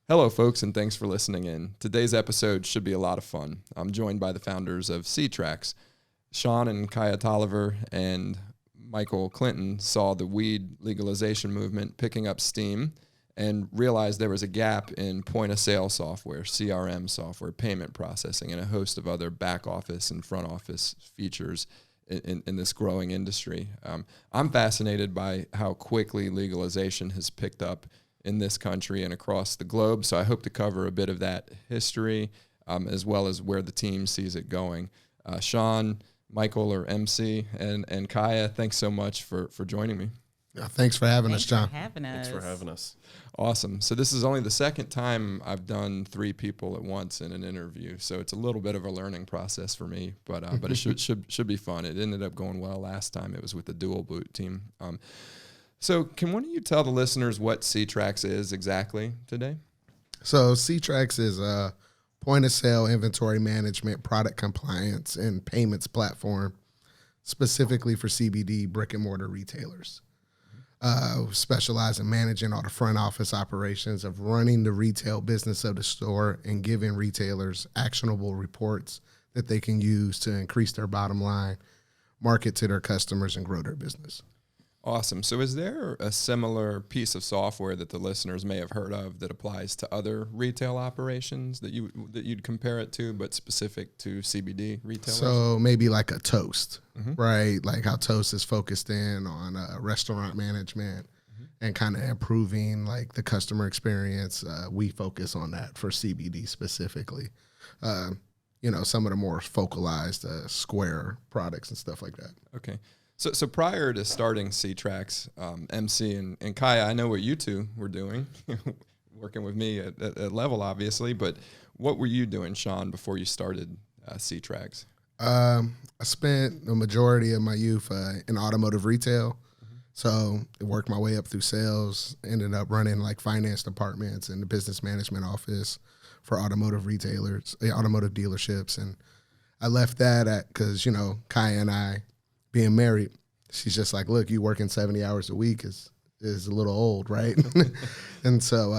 Hello, folks, and thanks for listening in. Today's episode should be a lot of fun. I'm joined by the founders of C-Trax. Sean and Kiah Tolliver and Michael Clinton saw the weed legalization movement picking up steam and realized there was a gap in point-of-sale software, CRM software, payment processing, and a host of other back-office and front-office features in this growing industry. I'm fascinated by how quickly legalization has picked up in this country and across the globe. So I hope to cover a bit of that history as well as where the team sees it going. Sean, Michael, or MC, and Kiah, thanks so much for joining me. Yeah, thanks for having us, John. Thanks for having us. Awesome. So this is only the second time I've done three people at once in an interview, so it's a little bit of a learning process for me, but it should be fun. It ended up going well last time. It was with the Dual Boot team. So can one of you tell the listeners what C-Trax is exactly today? So C-Trax is a point-of-sale inventory management, product compliance, and payments platform specifically for CBD brick-and-mortar retailers. Specialize in managing all the front office operations of running the retail business of the store and giving retailers actionable reports that they can use to increase their bottom line, market to their customers, and grow their business. Awesome. So is there a similar piece of software that the listeners may have heard of that applies to other retail operations that you'd compare it to, but specific to CBD retailers? So maybe like a Toast, right? Like how Toast is focused in on restaurant management and kind of improving like the customer experience. We focus on that for CBD specifically. Some of the more focalized Square products and stuff like that. Okay. So prior to starting C-Trax, MC and Kiah, I know what you two were doing, working with me at Level, obviously, but what were you doing, Sean, before you started C-Trax? I spent the majority of my youth in automotive retail. So I worked my way up through sales, ended up running like finance departments and the business management office for automotive retailers, automotive dealerships. And I left that because, Kiah and I, being married, she's just like, look, you working 70 hours a week is a little old, right? And so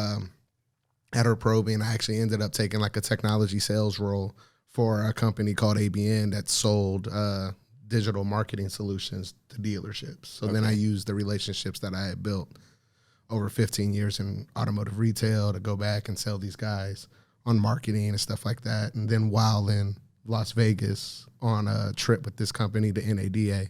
at her probing, I actually ended up taking like a technology sales role for a company called ABN that sold digital marketing solutions to dealerships. So then I used the relationships that I had built over 15 years in automotive retail to go back and sell these guys on marketing and stuff like that. And then while in Las Vegas on a trip with this company, the NADA,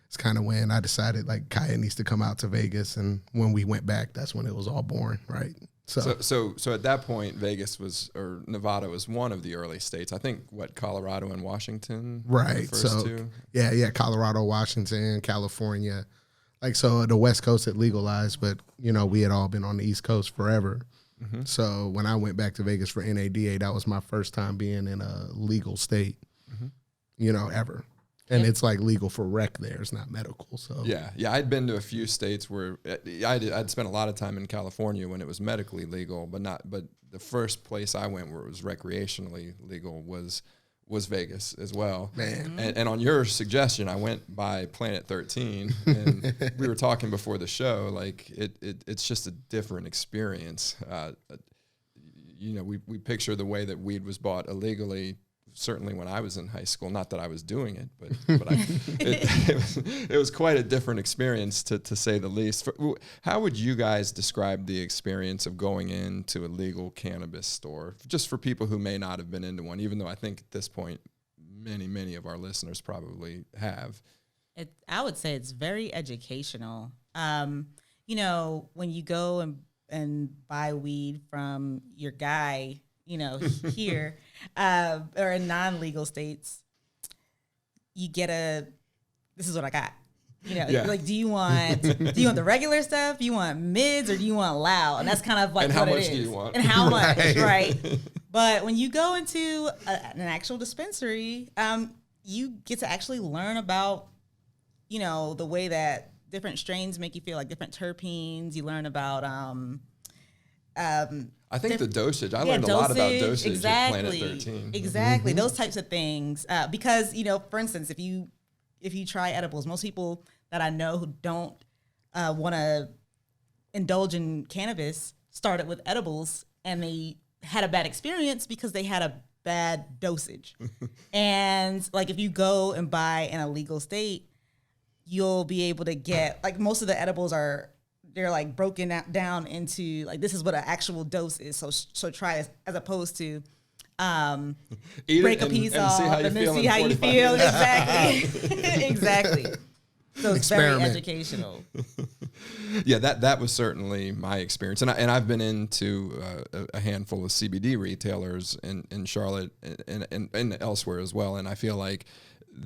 it's kind of when I decided like Kiah needs to come out to Vegas, and when we went back, that's when it was all born, right? So at that point, Vegas or Nevada was one of the early states. I think Colorado and Washington, right? Were the first two. Yeah, Colorado, Washington, California, like so the West Coast had legalized, but we had all been on the East Coast forever. So when I went back to Vegas for NADA, that was my first time being in a legal state, ever. And it's like legal for rec there. It's not medical. So yeah. I'd been to a few states where I'd spent a lot of time in California when it was medically legal, but the first place I went where it was recreationally legal was Vegas as well. Man. And on your suggestion, I went by Planet 13, and we were talking before the show, like it's just a different experience. We picture the way that weed was bought illegally, certainly when I was in high school. Not that I was doing it, but it was quite a different experience to say the least. How would you guys describe the experience of going into a legal cannabis store, just for people who may not have been into one, even though I think at this point many of our listeners probably have? I would say it's very educational. When you go and buy weed from your guy, here, or in non-legal states, you get this is what I got. Like, do you want the regular stuff? Do you want mids, or do you want loud? And that's kind of like what it is. And how much do you want? And how much, right? But when you go into an actual dispensary, you get to actually learn about, the way that different strains make you feel, like different terpenes. You learn about I think the dosage. I learned a lot about dosage at Planet 13. Exactly, those types of things. Because for instance, if you try edibles, most people that I know who don't want to indulge in cannabis started with edibles and they had a bad experience because they had a bad dosage. And like if you go and buy in a legal state, you'll be able to get like most of the edibles they're like broken down into like this is what an actual dose is. So try it as opposed to break a piece off and then see how you feel. Exactly. Exactly. So it's very educational. Yeah, that was certainly my experience, and I've been into a handful of CBD retailers in Charlotte and elsewhere as well, and I feel like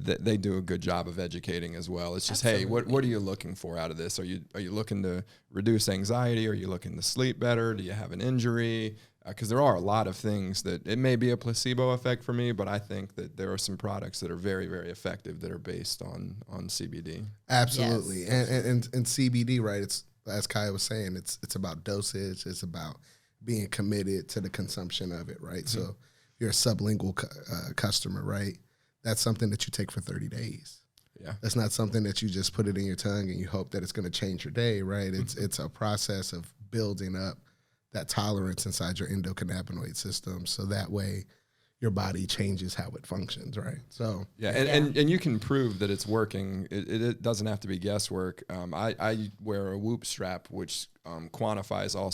that they do a good job of educating as well. It's just, Absolutely. Hey, what are you looking for out of this? Are you looking to reduce anxiety? Are you looking to sleep better? Do you have an injury? Because there are a lot of things that it may be a placebo effect for me, but I think that there are some products that are very, very effective that are based on CBD. Absolutely. Yes. And CBD, right, it's, as Kiah was saying, it's about dosage. It's about being committed to the consumption of it, right? Mm-hmm. So if you're a sublingual customer, right, that's something that you take for 30 days. Yeah. That's not something that you just put it in your tongue and you hope that it's going to change your day, right? It's a process of building up that tolerance inside your endocannabinoid system, so that way your body changes how it functions, right? So and you can prove that it's working. It doesn't have to be guesswork. I wear a Whoop strap, which quantifies all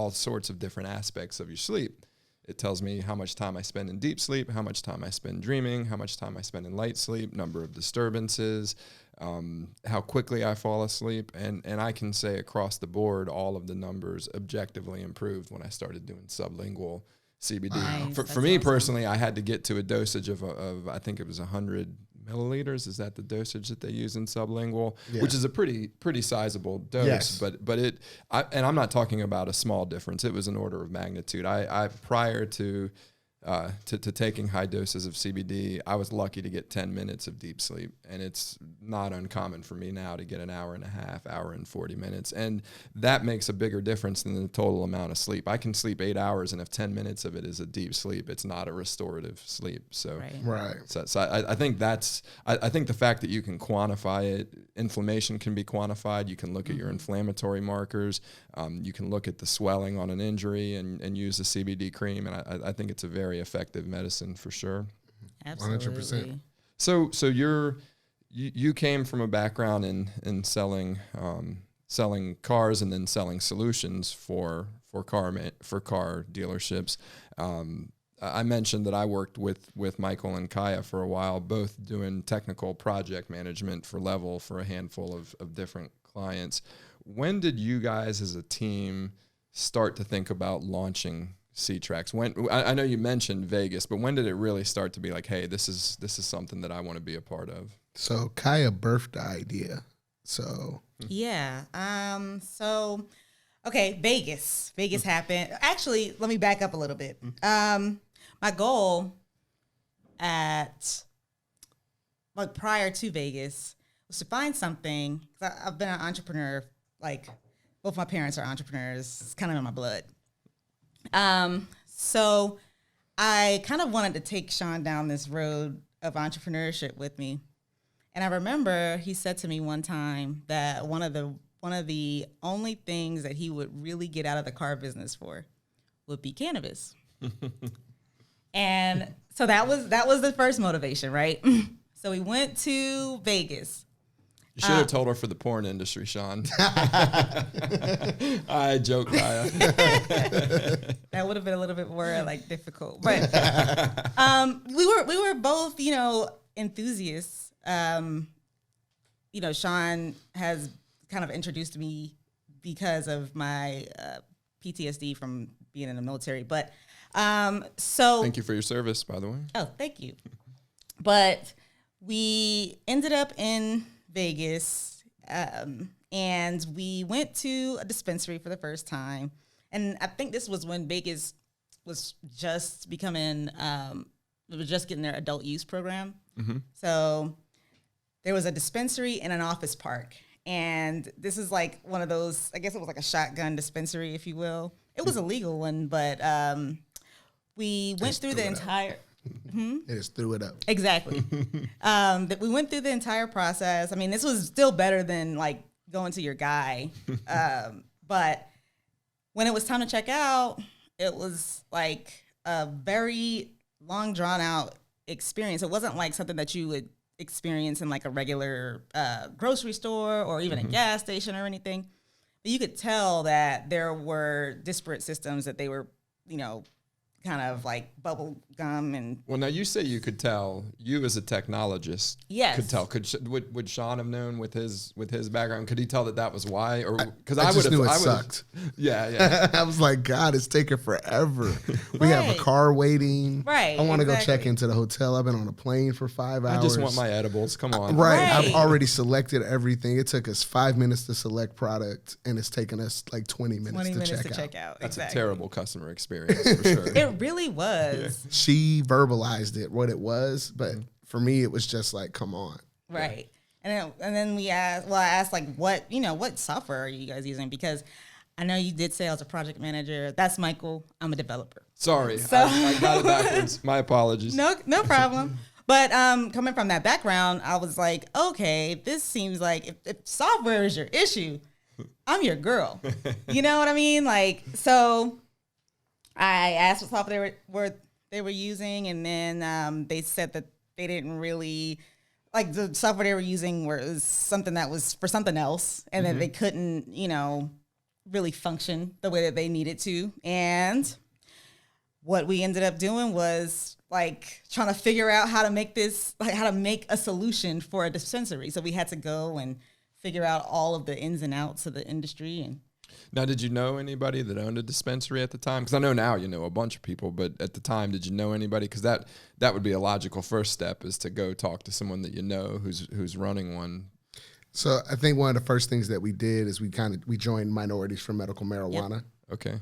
sorts of different aspects of your sleep. It tells me how much time I spend in deep sleep, how much time I spend dreaming, how much time I spend in light sleep, number of disturbances, how quickly I fall asleep, and I can say across the board all of the numbers objectively improved when I started doing sublingual CBD. Nice. For me personally, I had to get to a dosage of I think it was 100 milliliters. Is that the dosage that they use in sublingual? Yeah. Which is a pretty sizable dose. Yes. But I'm not talking about a small difference. It was an order of magnitude. I prior to taking high doses of CBD, I was lucky to get 10 minutes of deep sleep, and it's not uncommon for me now to get an hour and a half, hour and 40 minutes, and that makes a bigger difference than the total amount of sleep. I can sleep 8 hours, and if 10 minutes of it is a deep sleep, it's not a restorative sleep. So, right. So I think I think the fact that you can quantify it, inflammation can be quantified. You can look at your inflammatory markers. You can look at the swelling on an injury and use the CBD cream, and I think it's a very effective medicine for sure. Absolutely. 100%. So you came from a background in selling cars and then selling solutions for car dealerships. I mentioned that I worked with Michael and Kiah for a while, both doing technical project management for Level for a handful of different clients. When did you guys as a team start to think about launching C-Trax? When I know you mentioned Vegas, but when did it really start to be like, hey, this is something that I want to be a part of? So Kiah birthed the idea. So yeah. Okay, Vegas happened. Actually, let me back up a little bit. My goal prior to Vegas was to find something. 'Cause I've been an entrepreneur. Like both my parents are entrepreneurs. It's kind of in my blood. So I kind of wanted to take Sean down this road of entrepreneurship with me. And I remember he said to me one time that one of the only things that he would really get out of the car business for would be cannabis. And so that was the first motivation, right? So we went to Vegas. You should have told her for the porn industry, Sean. I joke, Kiah. That would have been a little bit more difficult, but we were both enthusiasts. Sean has kind of introduced me because of my PTSD from being in the military, but so thank you for your service, by the way. Oh, thank you. But we ended up in Vegas, and we went to a dispensary for the first time. And I think this was when Vegas was just becoming, was just getting their adult use program. Mm-hmm. So there was a dispensary in an office park. And this is like one of those, I guess it was like a shotgun dispensary, if you will. It was a legal one, but we went through the entire... It just threw it up. Exactly. That we went through the entire process. I mean, this was still better than going to your guy. But when it was time to check out, it was like a very long drawn out experience. It wasn't like something that you would experience in like a regular grocery store or even a gas station or anything. But you could tell that there were disparate systems that they were, kind of like bubble gum and. Well, now you say you could tell. You as a technologist, yes, could tell. Would Sean have known with his background? Could he tell that was why? Or because I would just knew it I sucked. Yeah. I was like, God, it's taking forever. We have a car waiting. Right. I want to go check into the hotel. I've been on a plane for 5 hours. I just want my edibles. Come on. Right. I've already selected everything. It took us 5 minutes to select product, and it's taken us like 20 minutes to check out. That's a terrible customer experience for sure. It really was. Yeah. She verbalized it, what it was, but for me, it was just like, come on. Right. And then I asked like, what software are you guys using? Because I know you did say I was a project manager. That's Michael. I'm a developer. Sorry. So I got it backwards. My apologies. No problem. But coming from that background, I was like, okay, this seems like if software is your issue, I'm your girl. You know what I mean? Like, so I asked what software they were using, and then they said that they didn't really like the software they were using was something that was for something else, and that they couldn't, really function the way that they needed to. And what we ended up doing was like trying to figure out how to make a solution for a dispensary. So we had to go and figure out all of the ins and outs of the industry. And now, did you know anybody that owned a dispensary at the time? Because I know now you know a bunch of people, but at the time, did you know anybody? Because that would be a logical first step, is to go talk to someone that you know who's running one. So I think one of the first things that we did is we joined Minorities for Medical Marijuana. Yep. Okay.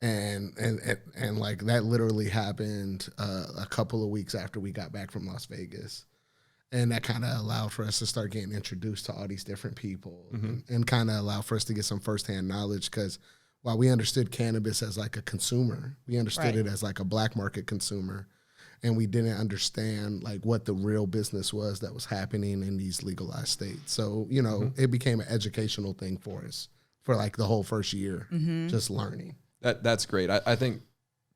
And like that literally happened a couple of weeks after we got back from Las Vegas. And that kind of allowed for us to start getting introduced to all these different people and kind of allowed for us to get some firsthand knowledge, because while we understood cannabis as like a consumer, we understood it as like a black market consumer, and we didn't understand like what the real business was that was happening in these legalized states. So, it became an educational thing for us for like the whole first year, just learning. That's great. I think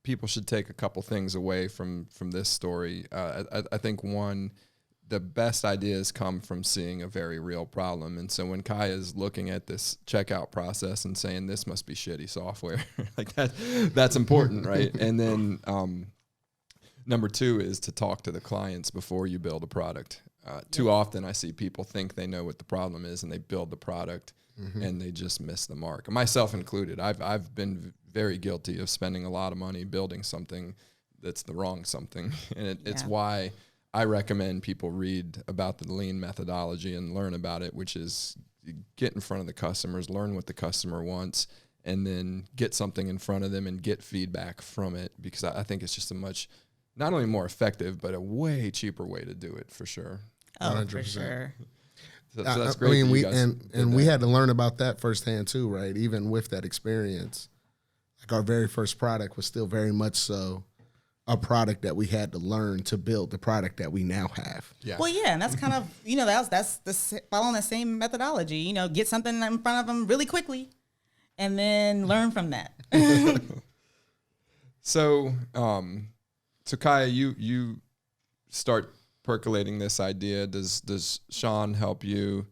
people should take a couple things away from this story. I think one, the best ideas come from seeing a very real problem. And so when Kiah is looking at this checkout process and saying this must be shitty software, like that's important, right? And then number two is to talk to the clients before you build a product. Too often I see people think they know what the problem is and they build the product and they just miss the mark. Myself included. I've been very guilty of spending a lot of money building something that's the wrong something. And it's why I recommend people read about the lean methodology and learn about it, which is get in front of the customers, learn what the customer wants, and then get something in front of them and get feedback from it, because I think it's just a much, not only more effective, but a way cheaper way to do it for sure. Oh, 100%. for sure. So that's great. We had to learn about that firsthand too, right? Even with that experience, like our very first product was still very much so a product that we had to learn to build the product that we now have. Yeah. Well, yeah, and that's kind of, that's following the same methodology, get something in front of them really quickly and then learn from that. So Kiah, you start percolating this idea. Does Sean help you?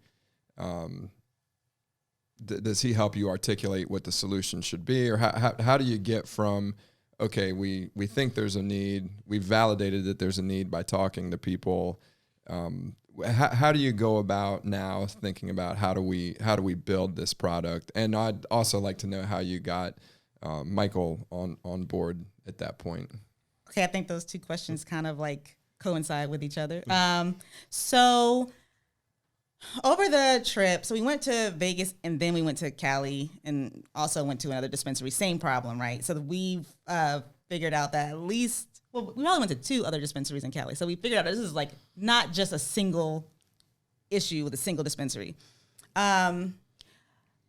Does he help you articulate what the solution should be? Or how do you get from, okay, we think there's a need, we've validated that there's a need by talking to people. How do you go about now thinking about how do we build this product? And I'd also like to know how you got Michael on board at that point. Okay, I think those two questions kind of like coincide with each other. So over the trip, so we went to Vegas and then we went to Cali and also went to another dispensary. Same problem, right? So we've figured out that at least, well, we only went to 2 other dispensaries in Cali. So we figured out this is like not just a single issue with a single dispensary.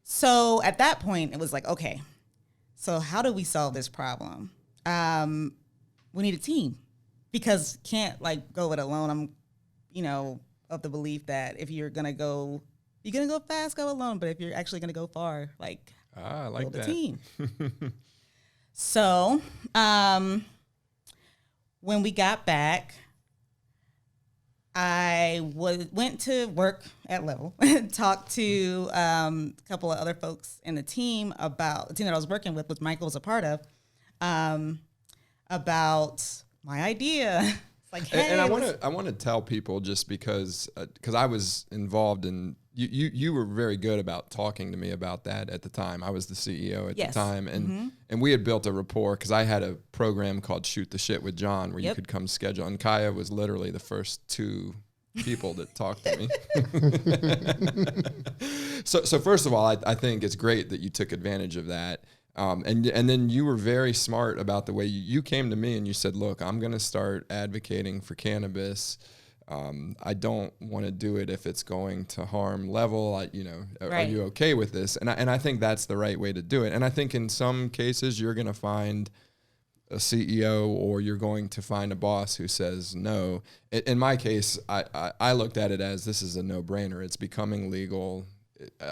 So at that point, it was like, okay, so how do we solve this problem? We need a team, because can't like go it alone. I'm, of the belief that if you're gonna go fast, go alone. But if you're actually gonna go far, like I like build a that. team. So when we got back, I went to work at Level and talked to a couple of other folks in the team about the team that I was working with, which Michael was a part of, about my idea. It's like, hey, and I want to tell people, just because I was involved in you were very good about talking to me about that at the time. I was the CEO at the time, and we had built a rapport because I had a program called Shoot the Shit with John where you could come schedule, and Kiah was literally the first two people that talked to me. So first of all, I think it's great that you took advantage of that. And then you were very smart about the way you came to me and you said, look, I'm going to start advocating for cannabis. I don't want to do it if it's going to harm Level. Are you okay with this? And I think that's the right way to do it. And I think in some cases you're going to find a CEO or you're going to find a boss who says no. In my case, I looked at it as this is a no-brainer. It's becoming legal.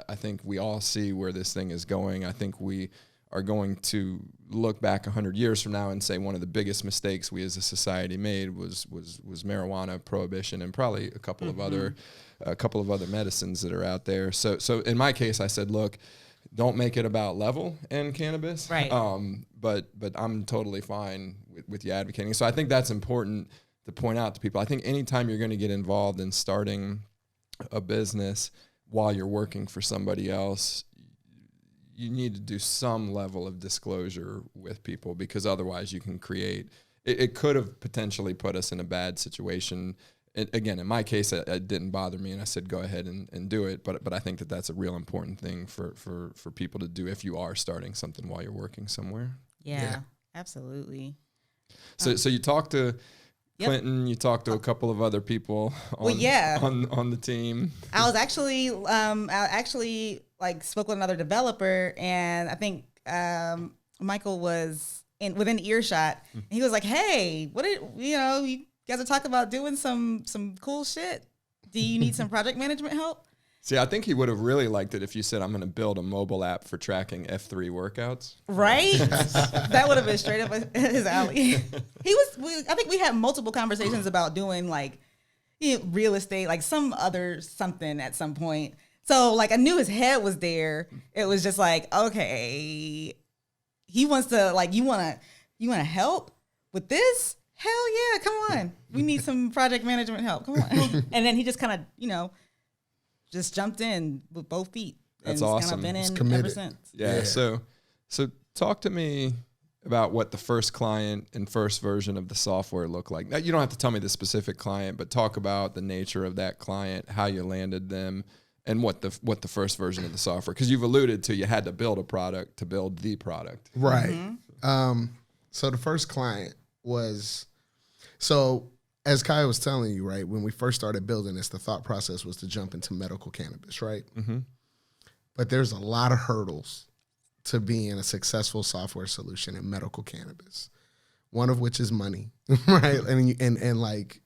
I think we all see where this thing is going. I think we are going to look back 100 years from now and say one of the biggest mistakes we as a society made was marijuana prohibition, and probably a couple of other medicines that are out there. So in my case, I said, look, don't make it about Level and cannabis. Right. But I'm totally fine with you advocating. So I think that's important to point out to people. I think anytime you're going to get involved in starting a business while you're working for somebody else, you need to do some level of disclosure with people, because otherwise you can create, it could have potentially put us in a bad situation. Again, in my case, it didn't bother me, and I said, go ahead and do it. But I think that's a real important thing for people to do if you are starting something while you're working somewhere. Yeah. Absolutely. So you talked to Clinton, you talked to a couple of other people on the team. I was actually, spoke with another developer, and I think Michael was within earshot. And he was like, "Hey, you guys are talking about doing some cool shit. Do you need some project management help?" See, I think he would have really liked it if you said, I'm going to build a mobile app for tracking F3 workouts. Right? That would have been straight up his alley. I think we had multiple conversations about doing real estate, something at some point. So I knew his head was there. It was just okay, he wants to, you want to help with this? Hell yeah, come on. We need some project management help. Come on. And then he just kind of, just jumped in with both feet. That's and awesome. Kind of been in committed. ever since. Yeah. So talk to me about what the first client and first version of the software looked like. Now, you don't have to tell me the specific client, but talk about the nature of that client, how you landed them, and what the first version of the software. Because you've alluded to you had to build a product to build the product. Right. So the first client was as Kiah was telling you, right, when we first started building this, the thought process was to jump into medical cannabis, right? Mm-hmm. But there's a lot of hurdles to being a successful software solution in medical cannabis. One of which is money, right? And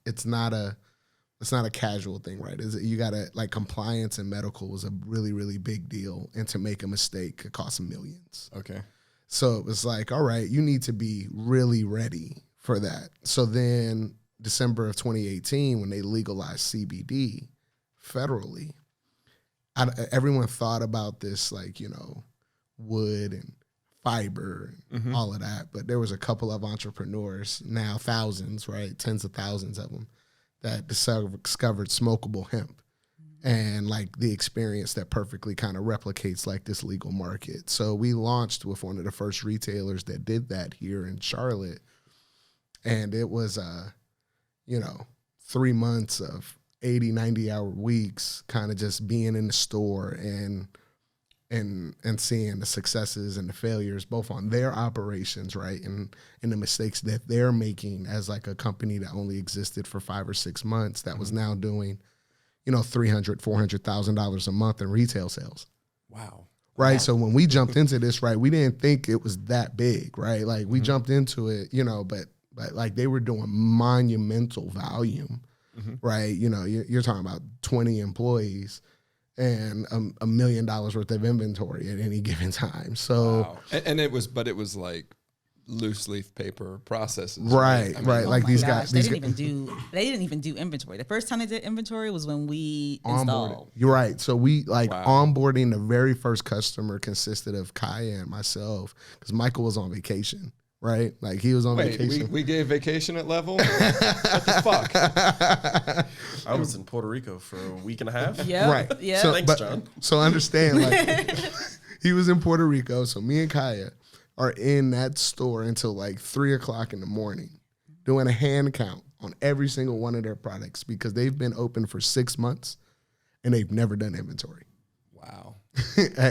it's not a casual thing, right? You gotta compliance in medical was a really, really big deal, and to make a mistake could cost millions. Okay. So it was all right, you need to be really ready for that. So then December of 2018, when they legalized CBD federally, everyone thought about this wood and fiber and all of that. But there was a couple of entrepreneurs, now thousands, right, tens of thousands of them, that discovered smokable hemp and the experience that perfectly kind of replicates this legal market. So we launched with one of the first retailers that did that here in Charlotte. And it was 3 months of 80, 90-hour weeks, kind of just being in the store and seeing the successes and the failures, both on their operations, right, and the mistakes that they're making as a company that only existed for 5 or 6 months that was now doing, $300,000, $400,000 a month in retail sales. Wow. Right. Wow. So when we jumped into this, right, we didn't think it was that big, right? We jumped into it, but they were doing monumental volume, right? You're talking about 20 employees and $1 million worth of inventory at any given time. So, wow. And it was loose leaf paper processes. Right. I mean, Right. Like my these gosh, guys. they These didn't even do inventory. The first time they did inventory was when we onboarded. installed. You're right. So we Wow. onboarding the very first customer consisted of Kiah and myself because Michael was on vacation. Right, like he was on Wait, vacation. we gave vacation at Level? What the fuck? I was in Puerto Rico for a week and a half. Yeah, Right. Yeah. So, Thanks, John. So understand, like he was in Puerto Rico. So me and Kiah are in that store until like 3:00 in the morning, doing a hand count on every single one of their products because they've been open for 6 months and they've never done inventory. Wow.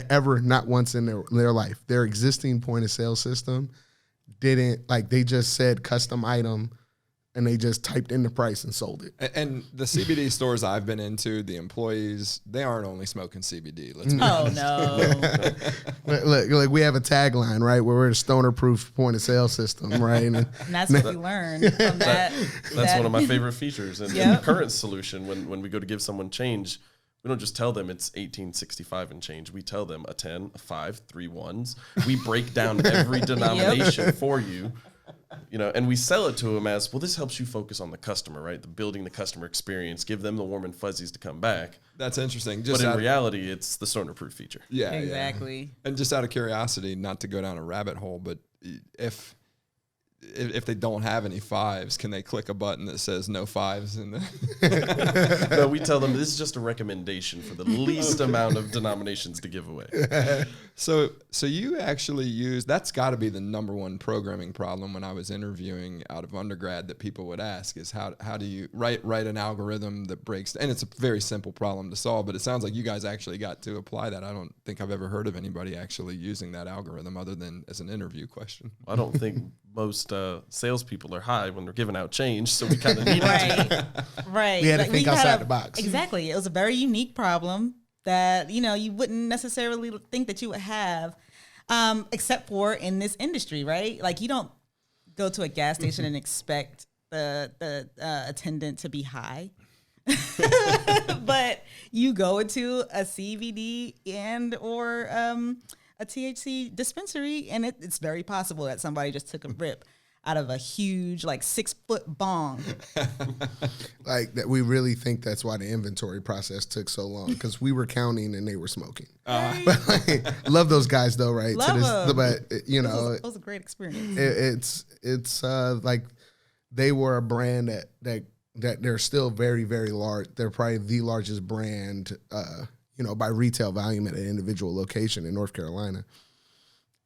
Ever, not once in their life. Their existing point of sale system didn't, like, they just said custom item and they just typed in the price and sold it. And the CBD stores I've been into, the employees, they aren't only smoking CBD. Let's be Oh honest. no. Look, we have a tagline, right, where we're a stoner-proof point of sale system, right? And And that's what we learned from that. That's one of my favorite features. And Yep. the current solution, when we go to give someone change, we don't just tell them it's 1865 and change. We tell them a 10, a 5, 3 ones. We break down every denomination for you, and we sell it to them as, well, this helps you focus on the customer, right? The building the customer experience, give them the warm and fuzzies to come back. That's interesting. But in reality, it's the stoner proof feature. Yeah, Exactly. Yeah. And just out of curiosity, not to go down a rabbit hole, but if they don't have any 5s, can they click a button that says no 5s in the No, we tell them this is just a recommendation for the least amount of denominations to give away. So you actually use, that's got to be the number one programming problem when I was interviewing out of undergrad that people would ask is how do you write an algorithm that breaks, and it's a very simple problem to solve, but it sounds like you guys actually got to apply that. I don't think I've ever heard of anybody actually using that algorithm other than as an interview question. I don't think most salespeople are high when they're giving out change, so we kind of need it. Right. We had to think outside the box. Exactly. It was a very unique problem that, you wouldn't necessarily think that you would have, except for in this industry, right? Like you don't go to a gas station and expect the attendant to be high. But you go into a CBD and or a THC dispensary, and it's very possible that somebody just took a rip out of a huge, 6-foot bong. Like that, we really think that's why the inventory process took so long because we were counting and they were smoking. But love those guys though, right? Love 'em. But It was a great experience. it's like they were a brand that they're still very, very large. They're probably the largest brand, by retail volume at an individual location in North Carolina.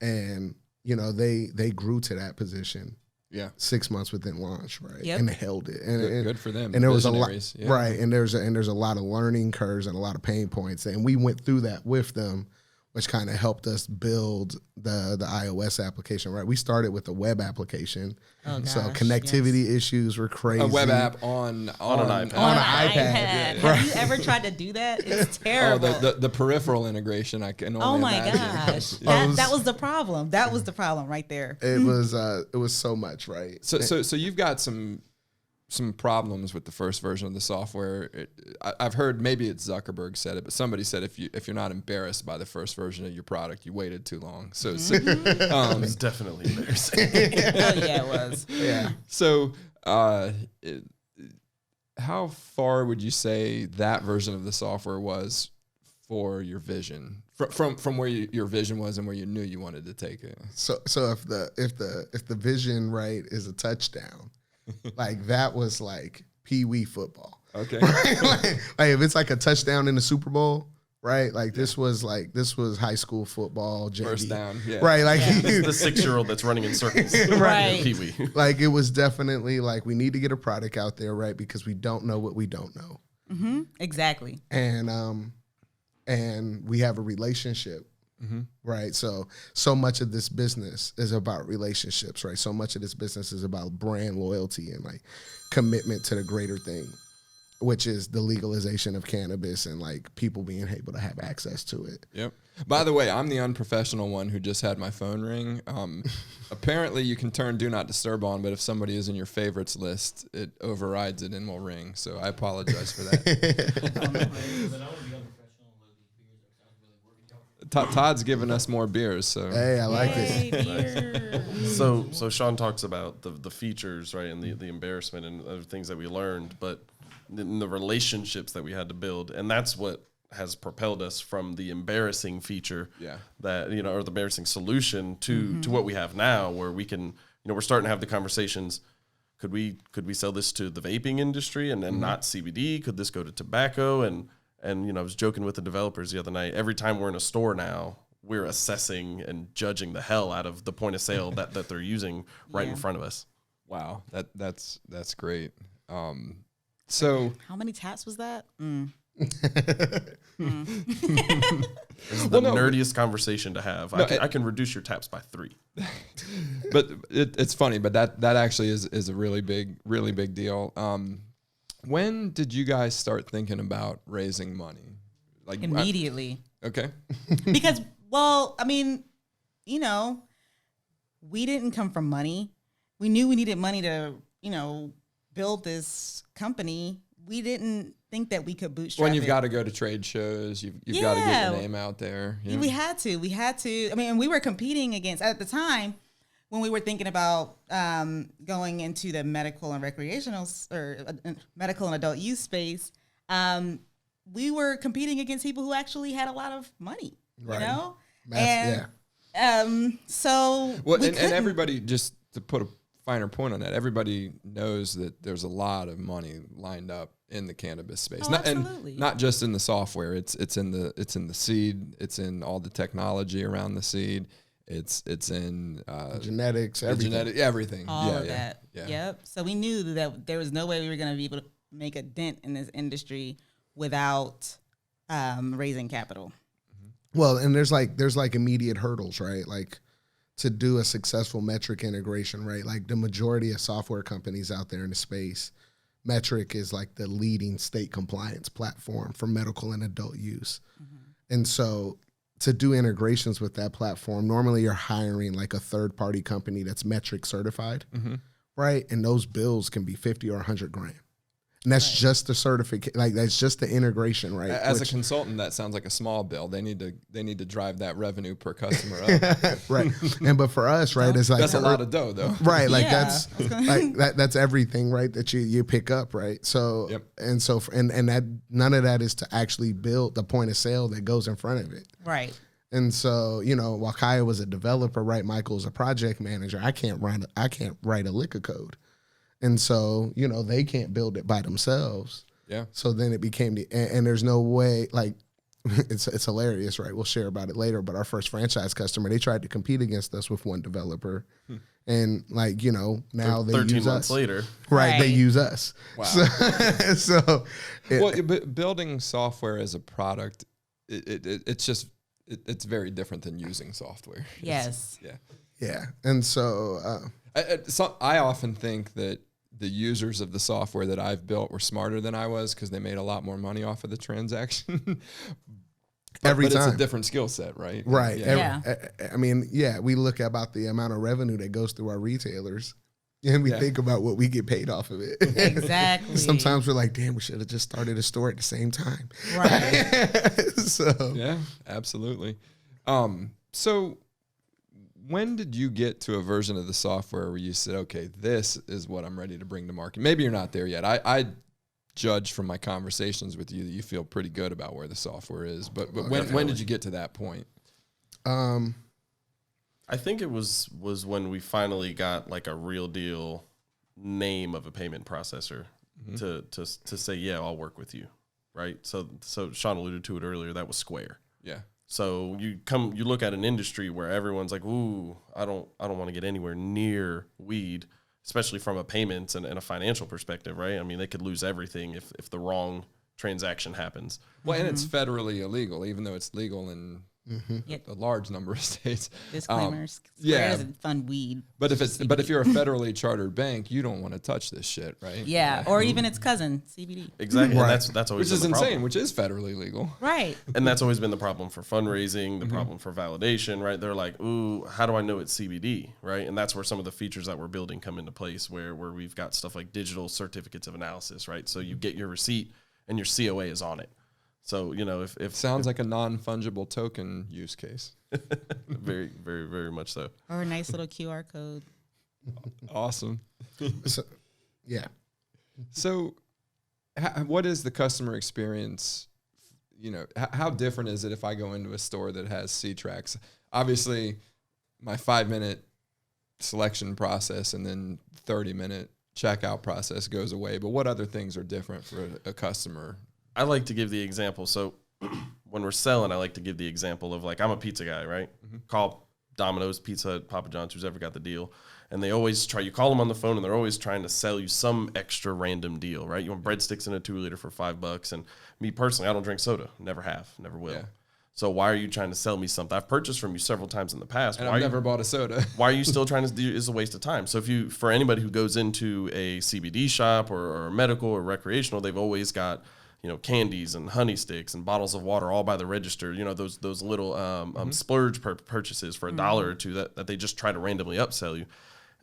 And, they grew to that position. Yeah. 6 months within launch, right? Yep. And they held it. And Good for them. And there was a lot, Visionaries, yeah. right? And there's a lot of learning curves and a lot of pain points, and we went through that with them, which kind of helped us build the iOS application. Right? We started with a web application, so gosh, connectivity issues were crazy. A web app on an iPad. On an iPad. iPad. Have you ever tried to do that? It's terrible. the peripheral integration, I can only Oh my imagine. gosh, that was the problem. That was the problem right there. It was so much, right? So you've got some problems with the first version of the software. I've heard, maybe it's Zuckerberg said it, but somebody said if you're not embarrassed by the first version of your product, you waited too long. So It was definitely embarrassing. Oh yeah, it was. Yeah. so how far would you say that version of the software was for your vision, from where your vision was and where you knew you wanted to take it? So if the vision, right, is a touchdown, like that was like Pee-wee football. Okay. like if it's like a touchdown in the Super Bowl, right? Like this was high school football, JV. First down, yeah. Right? Like The 6-year-old that's running in circles. Right. Pee-wee. like it was definitely like we need to get a product out there, right? Because we don't know what we don't know. Exactly. And we have a relationship. Right. So much of this business is about relationships, right? So much of this business is about brand loyalty and like commitment to the greater thing, which is the legalization of cannabis and like people being able to have access to it. Yep. By the way, I'm the unprofessional one who just had my phone ring. Apparently, you can turn Do Not Disturb on, but if somebody is in your favorites list, it overrides it and will ring. So I apologize for that. Todd's giving us more beers, so Hey, I like Yay, it. beer. So Sean talks about the features, right, and the embarrassment and other things that we learned, but the relationships that we had to build, and that's what has propelled us from the embarrassing feature, that or the embarrassing solution to what we have now, where we can, we're starting to have the conversations. Could we sell this to the vaping industry and not CBD? Could this go to tobacco? And I was joking with the developers the other night. Every time we're in a store now, we're assessing and judging the hell out of the point of sale that they're using right in front of us. Wow, that's great. So How many taps was that? It's the nerdiest conversation to have. I can reduce your taps by 3. But it's funny, but that actually is a really big deal. When did you guys start thinking about raising money? Like Immediately. Okay. Because, well, I mean, we didn't come from money. We knew we needed money to, build this company. We didn't think that we could bootstrap When you've it. got to go to trade shows, you've got to get your name out there. You know? We had to. I mean, we were competing against, at the time, when we were thinking about going into the medical and recreational or medical and adult use space, we were competing against people who actually had a lot of money, Right. So well, and everybody, just to put a finer point on that, everybody knows that there's a lot of money lined up in the cannabis space. Absolutely. And not just in the software. It's in the seed. It's in all the technology around the seed. It's in Genetics, everything. Everything. all of that. Yeah. Yep. So we knew that there was no way we were going to be able to make a dent in this industry without raising capital. Well, and there's like immediate hurdles, right? Like to do a successful metric integration, right? Like the majority of software companies out there in the space, Metric is like the leading state compliance platform for medical and adult use. And so to do integrations with that platform, normally you're hiring like a third party company that's Metric certified, right? And those bills can be 50 or 100 grand. And that's just the certificate, like that's just the integration, right? As a consultant, that sounds like a small bill. They need to drive that revenue per customer up. Right. And but for us, right, it's like that's a lot of dough, though. Right, like Yeah. that's everything, right? That you pick up, right? So and that none of that is to actually build the point of sale that goes in front of it. Right. And so, while Kiah was a developer, right, Michael's a project manager. I can't write a liquor code. And so, they can't build it by themselves. Yeah. So then it became and there's no way, like, it's hilarious, right? We'll share about it later. But our first franchise customer, they tried to compete against us with one developer. And like, now they 13 use months us. later. Right. They Right. use us. Wow. So But building software as a product, it's very different than using software. Yes. yeah. And so, I often think that the users of the software that I've built were smarter than I was because they made a lot more money off of the transaction. Every but time. it's a different skill set, right? right. Yeah. I mean, we look about the amount of revenue that goes through our retailers and we think about what we get paid off of it. Exactly. Sometimes we're like, damn, we should have just started a store at the same time. Right. So Yeah, absolutely. So when did you get to a version of the software where you said, okay, this is what I'm ready to bring to market? Maybe you're not there yet. I judge from my conversations with you that you feel pretty good about where the software is. But when did you get to that point? I think it was when we finally got like a real deal name of a payment processor to say, yeah, I'll work with you, right? So Sean alluded to it earlier. That was Square. Yeah. So you look at an industry where everyone's like, ooh, I don't want to get anywhere near weed, especially from a payments and a financial perspective, right? I mean, they could lose everything if the wrong transaction happens. Well, and it's federally illegal, even though it's legal in a large number of states. Disclaimers. Yeah. Square doesn't fund weed. But if you're a federally chartered bank, you don't want to touch this shit, right? Yeah. Or even its cousin, CBD. Exactly. Right. And that's always Which is been the insane, problem. which is federally legal. Right. And that's always been the problem for fundraising, the problem for validation, right? They're like, ooh, how do I know it's CBD, right? And that's where some of the features that we're building come into place, where we've got stuff like digital certificates of analysis, right? So you get your receipt and your COA is on it. So, if Sounds like a non-fungible token use case. very, very, very much so. Or a nice little QR code. Awesome. So, yeah. So, what is the customer experience? How different is it if I go into a store that has C-Trax? Obviously, my 5-minute selection process and then 30-minute checkout process goes away. But what other things are different for a customer? I like to give the example. So when we're selling, I like to give the example of, like, I'm a pizza guy, right? Mm-hmm. Call Domino's, Pizza Hut, Papa John's, who's ever got the deal. And they always you call them on the phone and they're always trying to sell you some extra random deal, right? You want breadsticks in a 2-liter for $5. And me personally, I don't drink soda. Never have, never will. Yeah. So why are you trying to sell me something? I've purchased from you several times in the past. And I've never bought a soda. Why are you still trying to do? It's a waste of time. So for anybody who goes into a CBD shop or medical or recreational, they've always got, candies and honey sticks and bottles of water all by the register. Those little splurge purchases for $1 or $2 that they just try to randomly upsell you.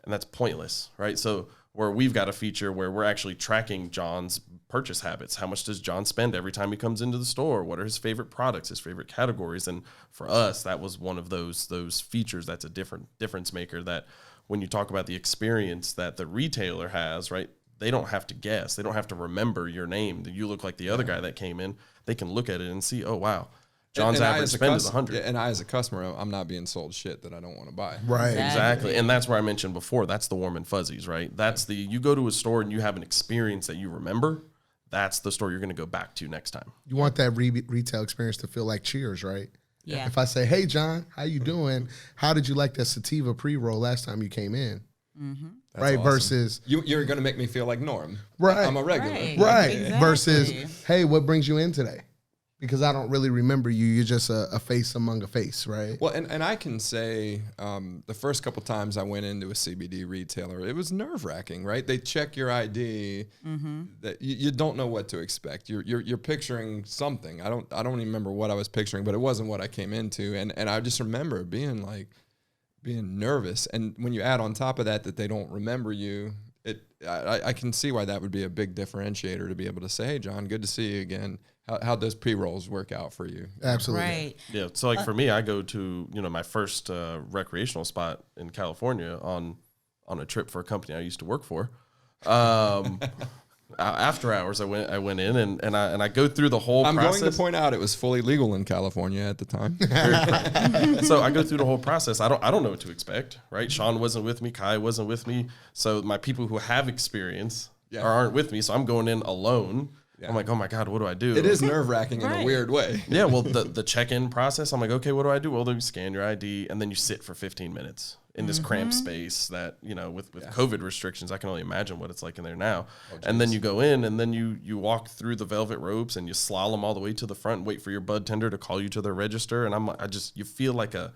And that's pointless, right? So where we've got a feature where we're actually tracking John's purchase habits. How much does John spend every time he comes into the store? What are his favorite products, his favorite categories? And for us, that was one of those features that's a difference maker, that when you talk about the experience that the retailer has, right? They don't have to guess. They don't have to remember your name. You look like the other guy that came in. They can look at it and see, oh, wow, John's average spend is 100. And I, as a customer, I'm not being sold shit that I don't want to buy. Right. Exactly. And that's where I mentioned before, that's the warm and fuzzies, right? That's you go to a store and you have an experience that you remember. That's the store you're going to go back to next time. You want that retail experience to feel like Cheers, right? Yeah. If I say, hey, John, how you doing? How did you like that sativa pre-roll last time you came in? Mm-hmm. Right. Awesome. Versus you're going to make me feel like Norm. Right. I'm a regular. Right. Exactly. Versus, hey, what brings you in today? Because I don't really remember you. You're just a face among a face, right? Well, and I can say the first couple times I went into a CBD retailer, it was nerve-wracking, right? They check your ID, that you don't know what to expect. You're picturing something. I don't even remember what I was picturing, but it wasn't what I came into. And I just remember being nervous. And when you add on top of that they don't remember you, I can see why that would be a big differentiator, to be able to say, hey, John, good to see you again. How'd those pre-rolls work out for you? Absolutely. Right. Yeah. So, like, for me, I go to, my first recreational spot in California on a trip for a company I used to work for. After hours, I went in and I go through the whole process. I'm going to point out it was fully legal in California at the time. So I go through the whole process. I don't know what to expect, right? Sean wasn't with me. Kiah wasn't with me. So my people who have experience aren't with me. So I'm going in alone. Yeah. I'm like, oh my God, what do I do? It is nerve-wracking in a weird way. Yeah, well, the check-in process, I'm like, okay, what do I do? Well, then you scan your ID, and then you sit for 15 minutes in this cramped space that, with COVID restrictions, I can only imagine what it's like in there now. And then you go in, and then you walk through the velvet ropes, and you slalom all the way to the front and wait for your bud tender to call you to the register. And you feel like a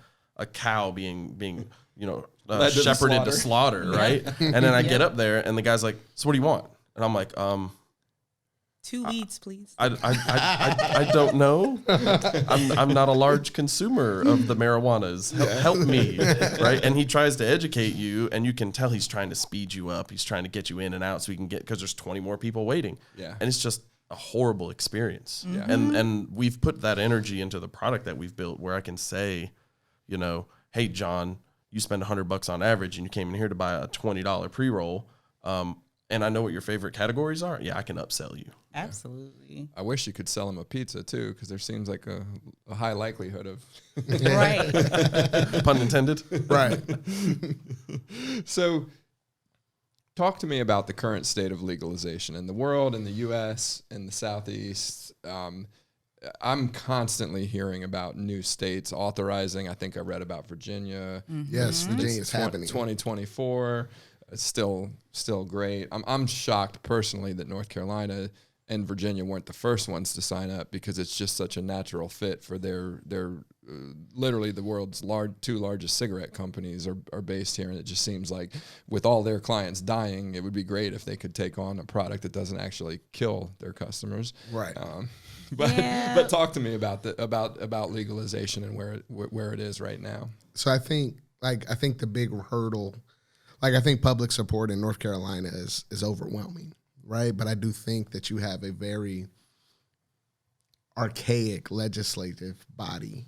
cow being shepherded to slaughter, right? And then I get up there, and the guy's like, so what do you want? And I'm like, 2 weeds, please. I don't know. I'm not a large consumer of the marijuanas. Help me, right? And he tries to educate you, and you can tell he's trying to speed you up. He's trying to get you in and out so he can because there's 20 more people waiting. Yeah, and it's just a horrible experience. Yeah, and we've put that energy into the product that we've built, where I can say, hey, John, you spend $100 on average, and you came in here to buy a $20 pre-roll. And I know what your favorite categories are. Yeah, I can upsell you. Absolutely. I wish you could sell him a pizza too, because there seems like a high likelihood of right. Pun intended. Right. So, talk to me about the current state of legalization in the world, in the U.S., in the Southeast. I'm constantly hearing about new states authorizing. I think I read about Virginia. Mm-hmm. Yes, Virginia's happening. 2024. It's still great. I'm shocked personally that North Carolina and Virginia weren't the first ones to sign up, because it's just such a natural fit for their literally the world's two largest cigarette companies are based here, and it just seems like with all their clients dying, it would be great if they could take on a product that doesn't actually kill their customers. Right. But talk to me about about legalization and where it is right now. So I think the big hurdle. I think public support in North Carolina is overwhelming, right? But I do think that you have a very archaic legislative body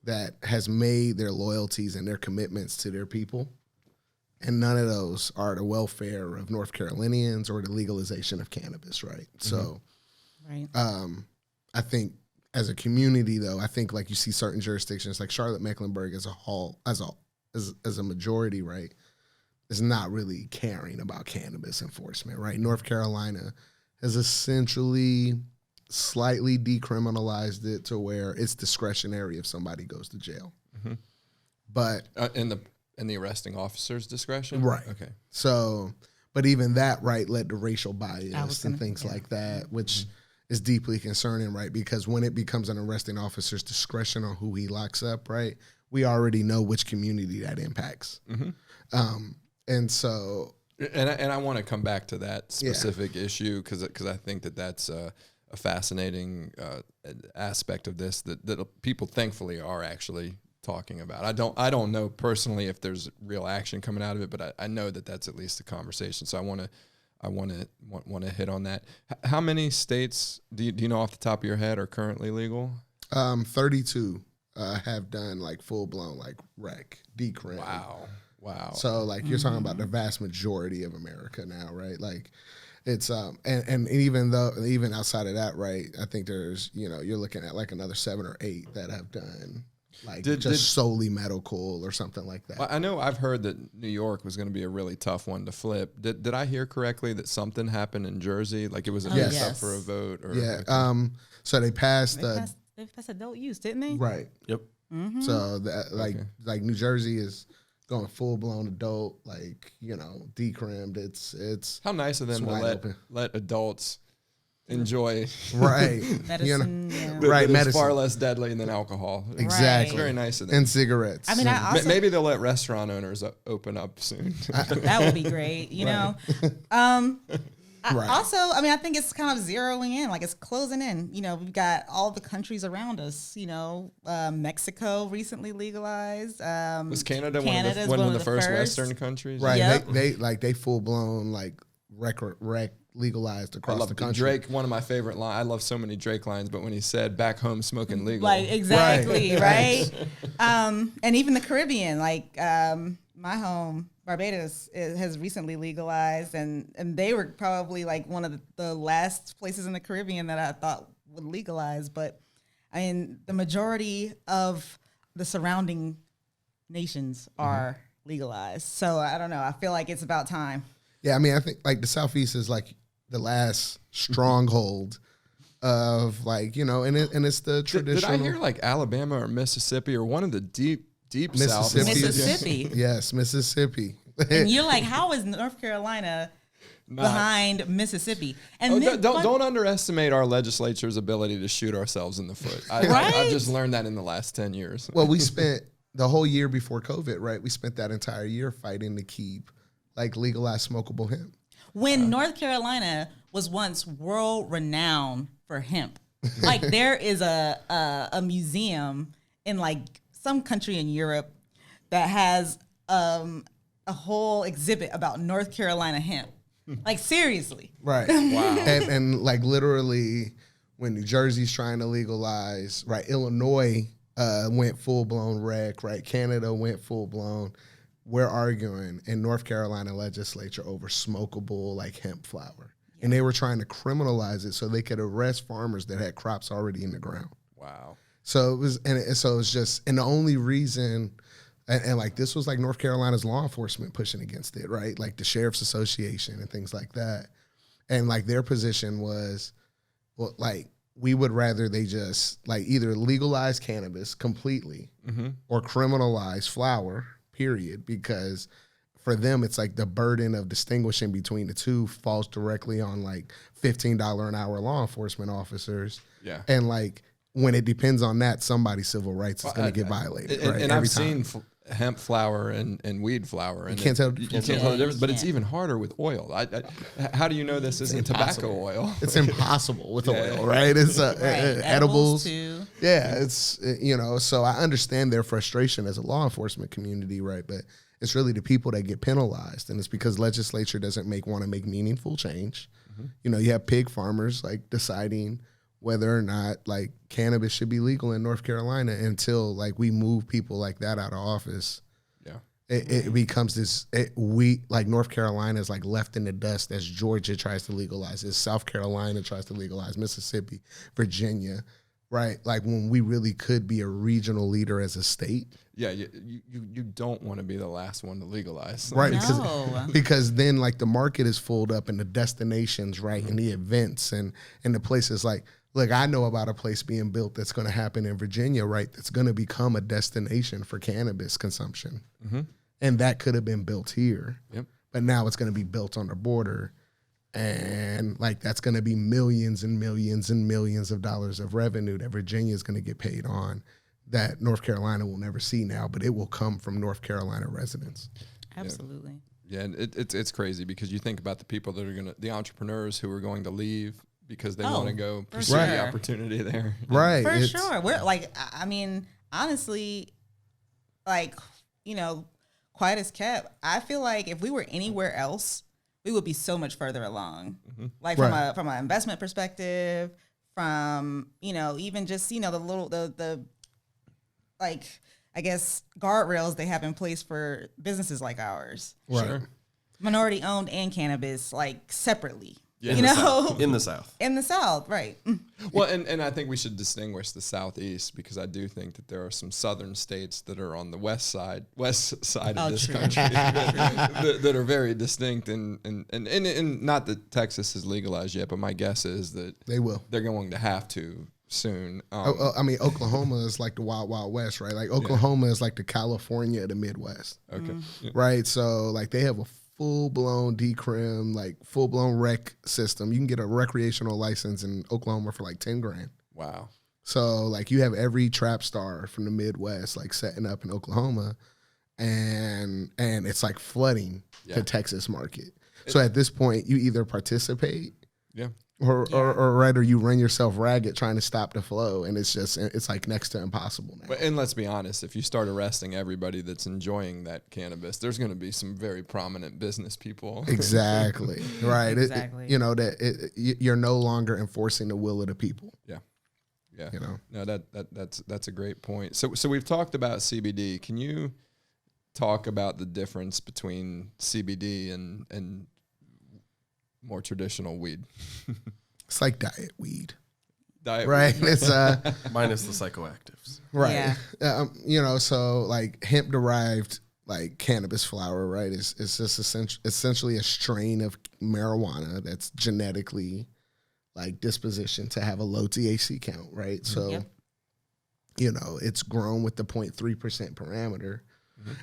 that has made their loyalties and their commitments to their people. And none of those are the welfare of North Carolinians or the legalization of cannabis, right? So Right. I think as a community, though, I think like you see certain jurisdictions like Charlotte Mecklenburg as a whole, as a majority, right, is not really caring about cannabis enforcement, right? North Carolina has essentially slightly decriminalized it to where it's discretionary if somebody goes to jail. But in the arresting officer's discretion, right. Okay. So, but even that, right, led to racial I was bias and gonna- things yeah. like that, which is deeply concerning, right? Because when it becomes an arresting officer's discretion on who he locks up, right, we already know which community that impacts. And so, And I want to come back to that specific issue because I think that's a fascinating aspect of this that people thankfully are actually talking about. I don't know personally if there's real action coming out of it, but I know that that's at least a conversation. So I want to hit on that. How many states do you know off the top of your head are currently legal? 32 have done like full blown like rec decrim. Wow. So like you're talking about the vast majority of America now, right? Like it's and even outside of that, right? I think there's you're looking at like another 7 or 8 that have done like just solely medical or something like that. Well, I know I've heard that New York was going to be a really tough one to flip. Did I hear correctly that something happened in Jersey? Like it was a mess up for a vote? Or So they passed They passed adult use, didn't they? right. Yep. So that like New Jersey is going full blown adult, like decrimmed. It's How nice of them to wide open. let adults enjoy right. Medicine. Yeah. Right, that is medicine. far less deadly than alcohol. Exactly. It's very nice of them. And cigarettes. I mean, I also, Maybe they'll let restaurant owners open up soon. that would be great, you know. Right. Also, I mean, I think it's kind of zeroing in, like it's closing in. We've got all the countries around us. Mexico recently legalized. Was Canada Canada's one of the first Western countries? right. Yep. They full blown like rec legalized I across love the country. Drake. One of my favorite lines. I love so many Drake lines, but when he said "back home smoking legal," Like exactly, Right. right? And even the Caribbean, like my home, Barbados, has recently legalized, and they were probably like one of the last places in the Caribbean that I thought would legalize. But I mean, the majority of the surrounding nations are legalized. So I don't know. I feel like it's about time. Yeah, I mean, I think like the Southeast is like the last stronghold of like and it's the traditional. Did I hear like Alabama or Mississippi or one of the deep South? Mississippi. Yes, Mississippi. And you're like, how is North Carolina behind Mississippi? And Don't underestimate our legislature's ability to shoot ourselves in the foot. I've just learned that in the last 10 years. Well, we spent the whole year before COVID, right? We spent that entire year fighting to keep like legalized smokable hemp. when North Carolina was once world renowned for hemp. Like there is a museum in like some country in Europe that has a whole exhibit about North Carolina hemp. Like seriously. Right. Wow. And like literally when New Jersey's trying to legalize, right, Illinois went full blown rec, right? Canada went full blown. We're arguing in North Carolina legislature over smokable like hemp flower. Yeah. And they were trying to criminalize it so they could arrest farmers that had crops already in the ground. Wow. So it was, so it's just, and the only reason, and like this was like North Carolina's law enforcement pushing against it, right? Like the Sheriff's Association and things like that. And like their position was, well, like we would rather they just like either legalize cannabis completely or criminalize flower, period, because for them it's like the burden of distinguishing between the two falls directly on like $15 an hour law enforcement officers. Yeah. And like when it depends on that, somebody's civil rights is going to get violated. Right? And I've seen hemp flower and weed flower. And you can't tell. You can't tell the difference, but it's even harder with oil. How do you know this isn't tobacco oil? It's impossible with oil, right? It's edibles too. Yeah, it's So I understand their frustration as a law enforcement community, right? But it's really the people that get penalized, and it's because legislature doesn't want to make meaningful change. You have pig farmers like deciding whether or not like cannabis should be legal in North Carolina until like we move people like that out of office. Yeah. It becomes this, like North Carolina is like left in the dust as Georgia tries to legalize, as South Carolina tries to legalize, Mississippi, Virginia, right? Like when we really could be a regional leader as a state. Yeah, you don't want to be the last one to legalize. Right, No. because then like the market is filled up and the destinations, right, and the events and the places like, look, I know about a place being built that's going to happen in Virginia, right, that's going to become a destination for cannabis consumption. Mm-hmm. And that could have been built here. Yep. But now it's going to be built on the border. And like that's going to be millions and millions and millions of dollars of revenue that Virginia is going to get paid on that North Carolina will never see now, but it will come from North Carolina residents. Absolutely. Yeah, and it's crazy because you think about the people that are the entrepreneurs who are going to leave because they want to go pursue sure. the opportunity there. Right. For sure. We're like, I mean, honestly, like, you know, quiet as kept. I feel like if we were anywhere else, we would be so much further along. Mm-hmm. Like Right. from an investment perspective, from, you know, even just, you know, the like, I guess, guardrails they have in place for businesses like ours. Right. Sure. Minority owned and cannabis, like separately. Yeah. You know? In the South. In the South, right. Well, and I think we should distinguish the Southeast because I do think that there are some southern states that are on the west side of this true. country that are very distinct and not that Texas is legalized yet, but my guess is that They will. they're going to have to soon. I mean, Oklahoma is like the wild, wild west, right? Like Oklahoma is like the California of the Midwest, Okay. Yeah. right? So like they have a full-blown decrim, like full-blown rec system. You can get a recreational license in Oklahoma for like 10 grand. Wow. So like you have every trap star from the Midwest like setting up in Oklahoma, and it's like flooding the Texas market. So at this point, you either participate, Yeah. or you run yourself ragged trying to stop the flow, and it's like next to impossible now. And let's be honest, if you start arresting everybody that's enjoying that cannabis, there's going to be some very prominent business people. Exactly. Right. Exactly. You know you're no longer enforcing the will of the people. Yeah. Yeah. You know. No, that's a great point. So we've talked about CBD. Can you talk about the difference between CBD and more traditional weed? It's like diet weed. Diet Right. weed. It's Minus the psychoactives. right. Yeah. You know, so like hemp derived like cannabis flower, right? It's just essentially a strain of marijuana that's genetically like dispositioned to have a low THC count, right? So, Yep. you know, it's grown with the 0.3% parameter,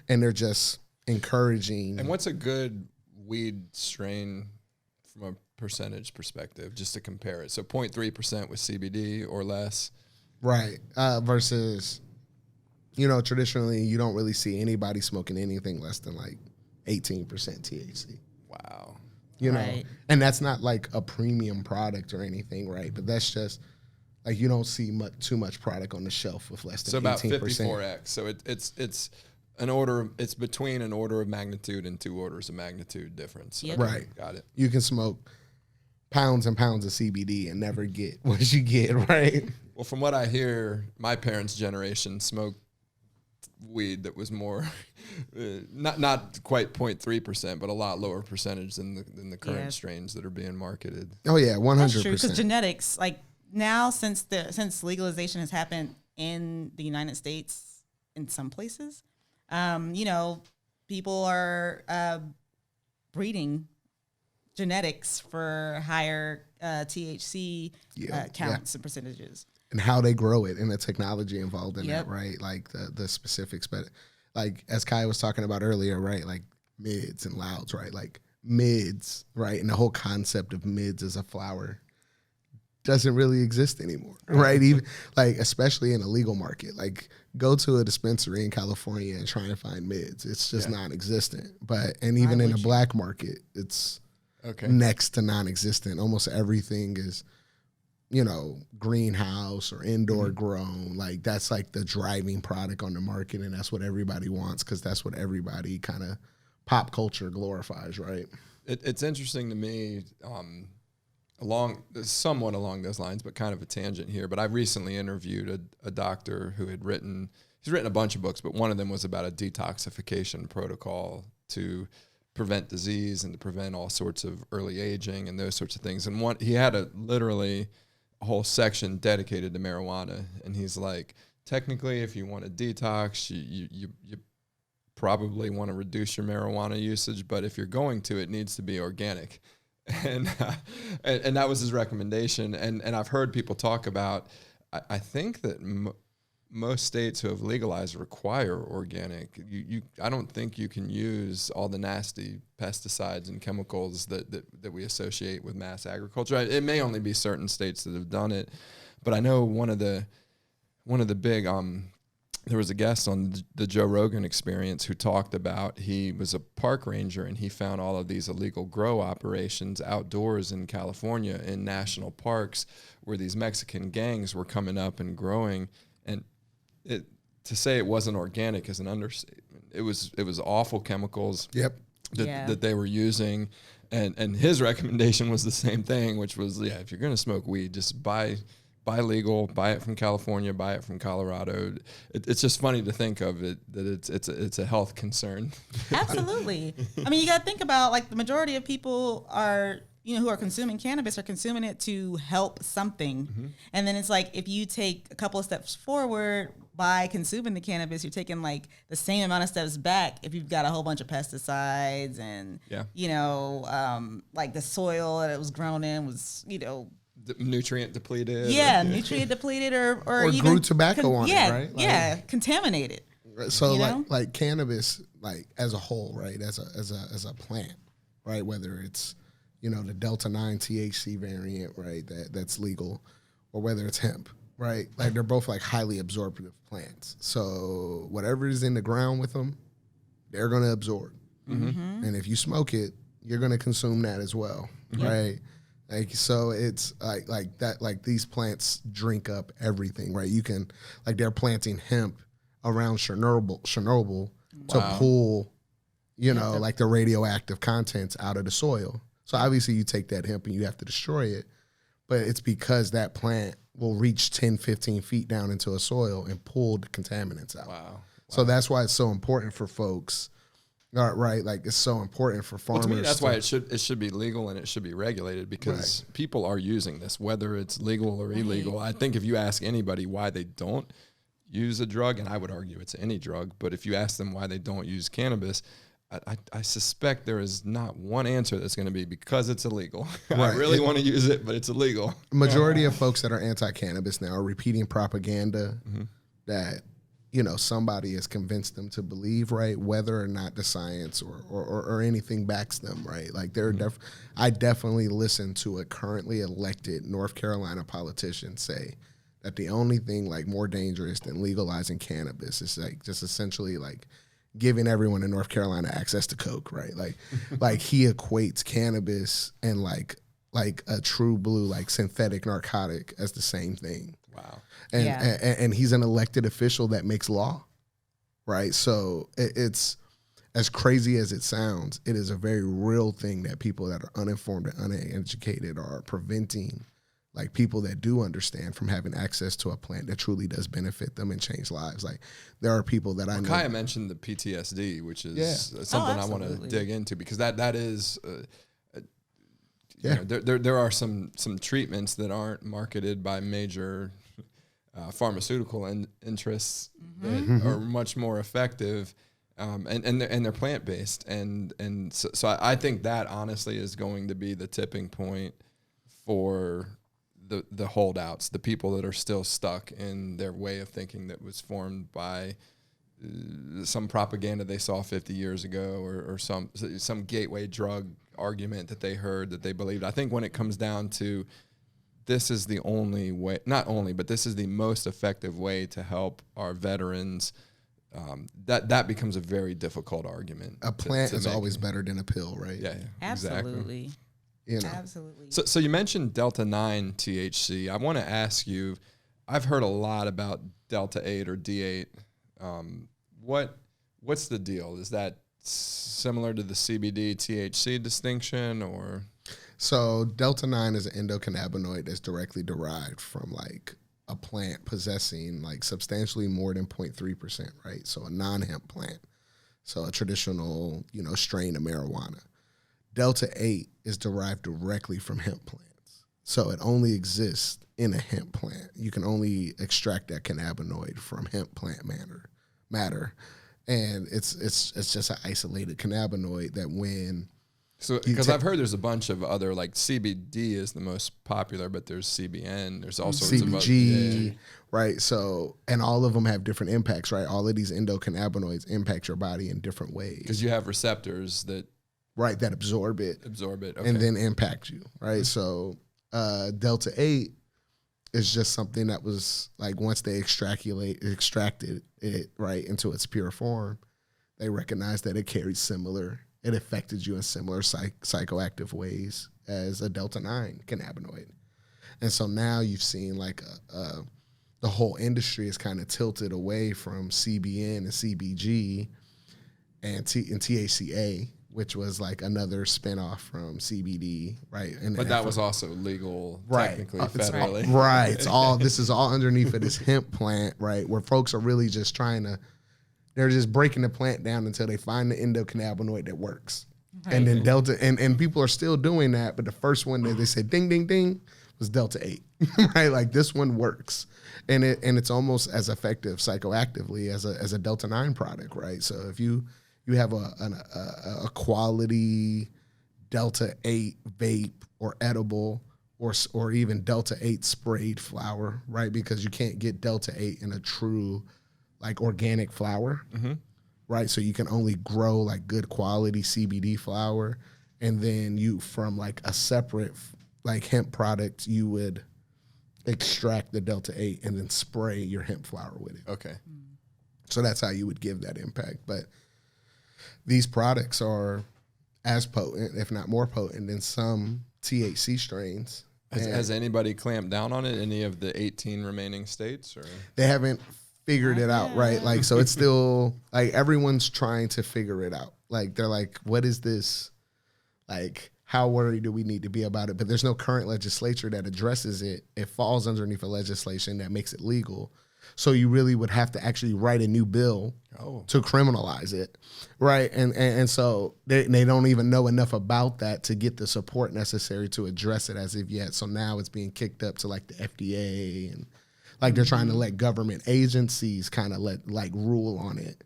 and they're just encouraging. And what's a good weed strain from a percentage perspective, just to compare it? So 0.3% with CBD or less. Right. Versus, you know, traditionally you don't really see anybody smoking anything less than like 18% THC. Wow. You know, Right. and that's not like a premium product or anything, right? But that's just like you don't see too much product on the shelf with less than So about 18%. 54x. So it's an order. It's between an order of magnitude and 2 orders of magnitude difference. Yep. Okay, Right. Got it. You can smoke pounds and pounds of CBD and never get what you get, right? Well, from what I hear, my parents' generation smoked weed that was more, not quite 0.3%, but a lot lower percentage than the current Yeah. strains that are being marketed. Oh yeah, 100%. That's true, because genetics, like now since legalization has happened in the United States in some places, you know, people are breeding genetics for higher THC counts and percentages. And how they grow it and the technology involved in Yep. that, right? Like the specifics. But like as Kiah was talking about earlier, right? Like mids and louds, right? Like mids, right? And the whole concept of mids as a flower doesn't really exist anymore, right? Even like especially in a legal market. Like go to a dispensary in California and try and find mids. It's just non-existent. But and even in the black market, it's next to non-existent. Almost everything is, you know, greenhouse or indoor grown. Like that's like the driving product on the market, and that's what everybody wants because that's what everybody kind of pop culture glorifies, right? It's interesting to me. somewhat along those lines, but kind of a tangent here. But I recently interviewed a doctor who had he's written a bunch of books, but one of them was about a detoxification protocol to prevent disease and to prevent all sorts of early aging and those sorts of things. And he had literally a whole section dedicated to marijuana. And he's like, technically, if you want to detox, you probably want to reduce your marijuana usage, but if you're going to, it needs to be organic. And that was his recommendation. And I've heard people talk about, I think that most states who have legalized require organic. I don't think you can use all the nasty pesticides and chemicals that we associate with mass agriculture. It may only be certain states that have done it, but I know one of the big there was a guest on the Joe Rogan Experience who talked about, he was a park ranger and he found all of these illegal grow operations outdoors in California in national parks where these Mexican gangs were coming up and growing. And to say it wasn't organic is an understatement. It was awful chemicals that they were using. And his recommendation was the same thing, which was, if you're going to smoke weed, just buy legal, buy it from California, buy it from Colorado. It's just funny to think of it, that it's a health concern. Absolutely. I mean, you got to think about, like, the majority of people are, who are consuming cannabis are consuming it to help something. Mm-hmm. And then it's like, if you take a couple of steps forward by consuming the cannabis, you're taking like the same amount of steps back if you've got a whole bunch of pesticides and, like the soil that it was grown in was, nutrient depleted. Yeah, nutrient depleted or even grew tobacco on it, right? Like, contaminated. So like cannabis, like as a whole, right? As a plant, right? Whether it's the Delta 9 THC variant, right? That's legal, or whether it's hemp, right? Like they're both like highly absorptive plants. So whatever is in the ground with them, they're gonna absorb. Mm-hmm. And if you smoke it, you're gonna consume that as well, right? Like, so it's like that, like these plants drink up everything, right? You can, like, they're planting hemp around Chernobyl to pull, like the radioactive contents out of the soil. So obviously you take that hemp and you have to destroy it, but it's because that plant will reach 10, 15 feet down into a soil and pull the contaminants out. Wow. So that's why it's so important for folks. Right, like it's so important for farmers. Well, to me, that's why it should be legal and it should be regulated, because people are using this, whether it's legal or illegal. I think if you ask anybody why they don't use a drug, and I would argue it's any drug, but if you ask them why they don't use cannabis, I suspect there is not one answer that's going to be because it's illegal. Right. I really want to use it, but it's illegal. Majority of folks that are anti-cannabis now are repeating propaganda that somebody has convinced them to believe, right? Whether or not the science or anything backs them, right? Like I definitely listen to a currently elected North Carolina politician say that the only thing like more dangerous than legalizing cannabis is like just essentially like giving everyone in North Carolina access to coke, right? Like he equates cannabis and like a true blue like synthetic narcotic as the same thing. Wow. And he's an elected official that makes law, right? So it's as crazy as it sounds, it is a very real thing that people that are uninformed and uneducated are preventing, like people that do understand, from having access to a plant that truly does benefit them and change lives. Like there are people that I know. Kiah mentioned the PTSD, which is something I want to dig into, because that is. There are some treatments that aren't marketed by major pharmaceutical interests that are much more effective, and they're plant based, and so I think that honestly is going to be the tipping point for the holdouts, the people that are still stuck in their way of thinking that was formed by some propaganda they saw 50 years ago, or some gateway drug argument that they heard that they believed. I think when it comes down to this is the only way, not only, but this is the most effective way to help our veterans, that becomes a very difficult argument. A plant is always better than a pill, right? Yeah, absolutely. Exactly. Absolutely. So you mentioned Delta 9 THC. I want to ask you, I've heard a lot about Delta 8 or D8. What's the deal? Is that similar to the CBD THC distinction, or? So Delta 9 is an endocannabinoid that's directly derived from like a plant possessing like substantially more than 0.3%, right? So a non-hemp plant. So a traditional, strain of marijuana. Delta 8 is derived directly from hemp plants. So it only exists in a hemp plant. You can only extract that cannabinoid from hemp plant matter. And it's just an isolated cannabinoid that when So, because I've heard there's a bunch of other, like CBD is the most popular, but there's CBN. There's all sorts of other. CBG, right? So, and all of them have different impacts, right? All of these endocannabinoids impact your body in different ways. Because you have receptors that absorb it. Okay. And then impact you, right? So, Delta 8 is just something that was like once they extracted it, right, into its pure form, they recognized that it carried it affected you in similar psychoactive ways as a Delta 9 cannabinoid. And so now you've seen like the whole industry is kind of tilted away from CBN and CBG and THCA, which was like another spinoff from CBD, right? But that was also legal, right, technically, federally. Right. This is all underneath of this hemp plant, right? Where folks are really just they're just breaking the plant down until they find the endocannabinoid that works. Right. And then Delta, and people are still doing that, but the first one that they said ding, ding, ding was Delta 8, right? Like this one works. And it's almost as effective psychoactively as a Delta 9 product, right? So if you have a quality Delta 8 vape or edible or even Delta 8 sprayed flower, right? Because you can't get Delta 8 in a true like organic flower, right? So you can only grow like good quality CBD flower. And then you, from like a separate like hemp product, you would extract the Delta 8 and then spray your hemp flower with it. Okay. So that's how you would give that impact. But these products are as potent, if not more potent, than some THC strains. Has anybody clamped down on it? Any of the 18 remaining states? Or they haven't figured it out, right? Like, so it's still like everyone's trying to figure it out. Like, they're like, what is this? Like, how worried do we need to be about it? But there's no current legislature that addresses it. It falls underneath a legislation that makes it legal. So you really would have to actually write a new bill to criminalize it, right? And so they don't even know enough about that to get the support necessary to address it as of yet. So now it's being kicked up to like the FDA and like they're trying to let government agencies kind of rule on it.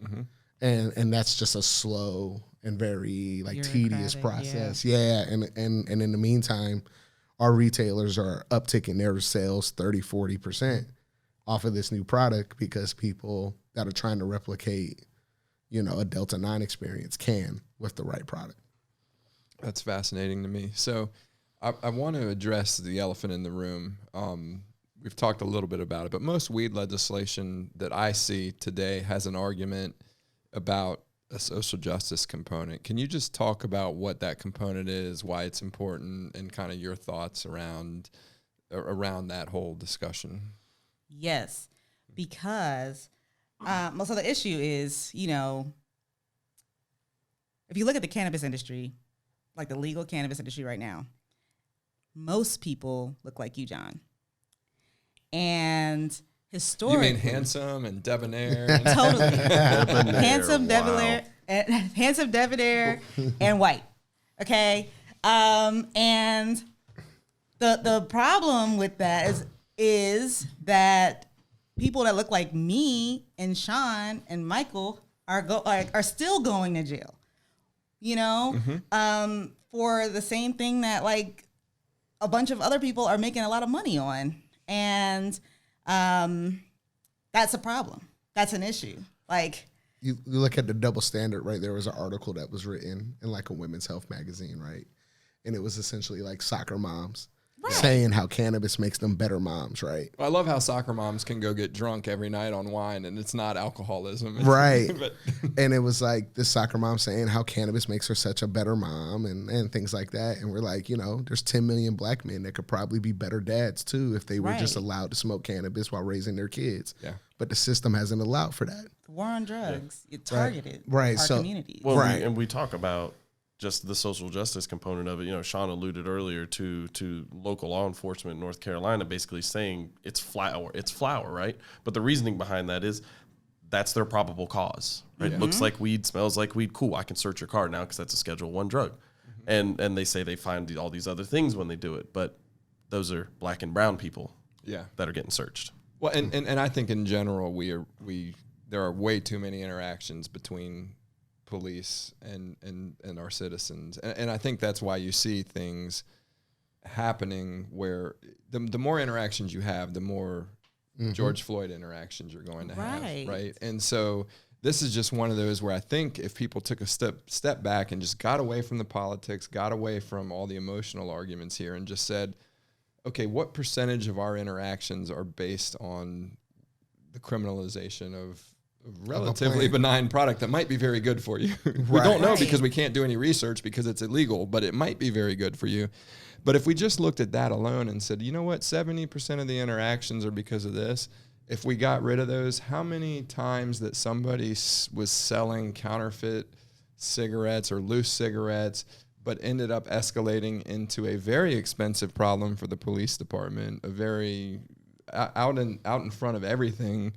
And that's just a slow and very like tedious process. Yeah. And in the meantime, our retailers are upticking their sales 30-40% off of this new product because people that are trying to replicate, a Delta 9 experience can with the right product. That's fascinating to me. So I want to address the elephant in the room. We've talked a little bit about it, but most weed legislation that I see today has an argument about a social justice component. Can you just talk about what that component is, why it's important, and kind of your thoughts around that whole discussion? Yes, because most of the issue is, if you look at the cannabis industry, like the legal cannabis industry right now, most people look like you, John. And historically, you mean handsome and debonair? Totally. Handsome, wow. debonair, and white. Okay? And the problem with that is that people that look like me and Sean and Michael are still going to jail. For the same thing that like a bunch of other people are making a lot of money on. And that's a problem. That's an issue. Like, you look at the double standard, right? There was an article that was written in like a women's health magazine, right? And it was essentially like soccer moms saying how cannabis makes them better moms, right? Well, I love how soccer moms can go get drunk every night on wine and it's not alcoholism. Right. And it was like this soccer mom saying how cannabis makes her such a better mom and things like that. And we're like, there's 10 million black men that could probably be better dads too if they were just allowed to smoke cannabis while raising their kids. Yeah. But the system hasn't allowed for that. The war on drugs, it targeted our communities. Well, and we talk about just the social justice component of it. You know, Sean alluded earlier to local law enforcement in North Carolina basically saying it's flour, right? But the reasoning behind that is that's their probable cause, right? Looks like weed, smells like weed. Cool, I can search your car now because that's a Schedule I drug. And they say they find all these other things when they do it, but those are black and brown people that are getting searched. Well, and I think in general there are way too many interactions between police and our citizens, and I think that's why you see things happening where the more interactions you have, the more George Floyd interactions you're going to have, right? And so this is just one of those where I think if people took a step back and just got away from the politics, got away from all the emotional arguments here, and just said, okay, what percentage of our interactions are based on the criminalization of a relatively benign product that might be very good for you? We don't know because we can't do any research because it's illegal, but it might be very good for you. But if we just looked at that alone and said, you know what, 70% of the interactions are because of this, if we got rid of those, how many times that somebody was selling counterfeit cigarettes or loose cigarettes but ended up escalating into a very expensive problem for the police department, a very out in front of everything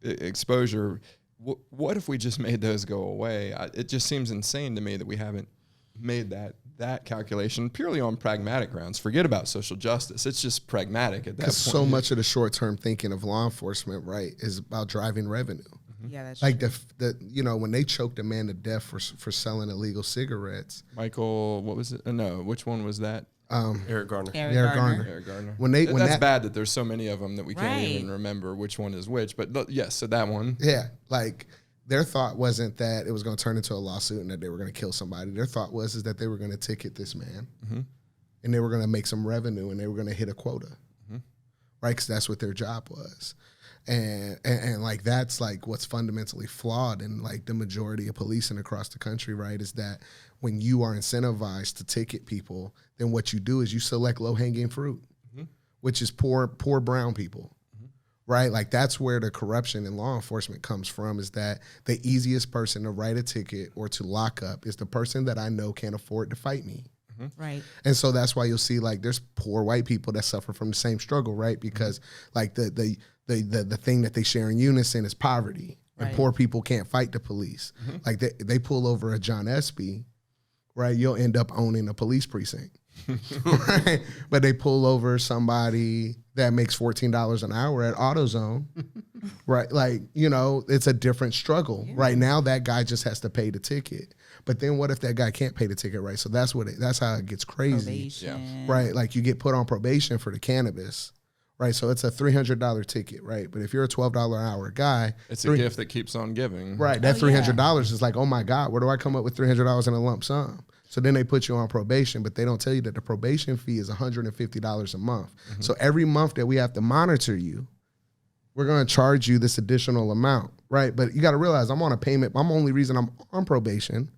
exposure. What if we just made those go away? It just seems insane to me that we haven't made that calculation purely on pragmatic grounds. Forget about social justice. It's just pragmatic at that point. Because so much of the short-term thinking of law enforcement, right, is about driving revenue. Yeah, that's like true. the you know, when they choked a man to death for selling illegal cigarettes. Michael, what was it? No, which one was that? Eric Garner. Eric Garner. Eric Garner. When that's bad that there's so many of them that we can't even remember which one is which. But yes, so that one. Yeah, like their thought wasn't that it was going to turn into a lawsuit and that they were going to kill somebody. Their thought is that they were going to ticket this man, and they were going to make some revenue, and they were going to hit a quota, right? Because that's what their job was. And like that's like what's fundamentally flawed in like the majority of policing across the country, right? Is that when you are incentivized to ticket people, then what you do is you select low-hanging fruit, which is poor brown people, right? Like that's where the corruption in law enforcement comes from, is that the easiest person to write a ticket or to lock up is the person that I know can't afford to fight me. Right. And so that's why you'll see like there's poor white people that suffer from the same struggle, right? Because like the thing that they share in unison is poverty. And poor people can't fight the police. Like they pull over a John Espy, right? You'll end up owning a police precinct. Right? But they pull over somebody that makes $14 an hour at AutoZone, right? Like, you know, it's a different struggle. Right now, that guy just has to pay the ticket. But then what if that guy can't pay the ticket, right? So that's how it gets crazy. Right? Like you get put on probation for the cannabis, right? So it's a $300 ticket, right? But if you're a $12 an hour guy, it's a gift that keeps on giving. Right. That $300 is like, oh my God, where do I come up with $300 in a lump sum? So then they put you on probation, but they don't tell you that the probation fee is $150 a month. So every month that we have to monitor you, we're going to charge you this additional amount, right? But you got to realize I'm on a payment. My only reason I'm on probation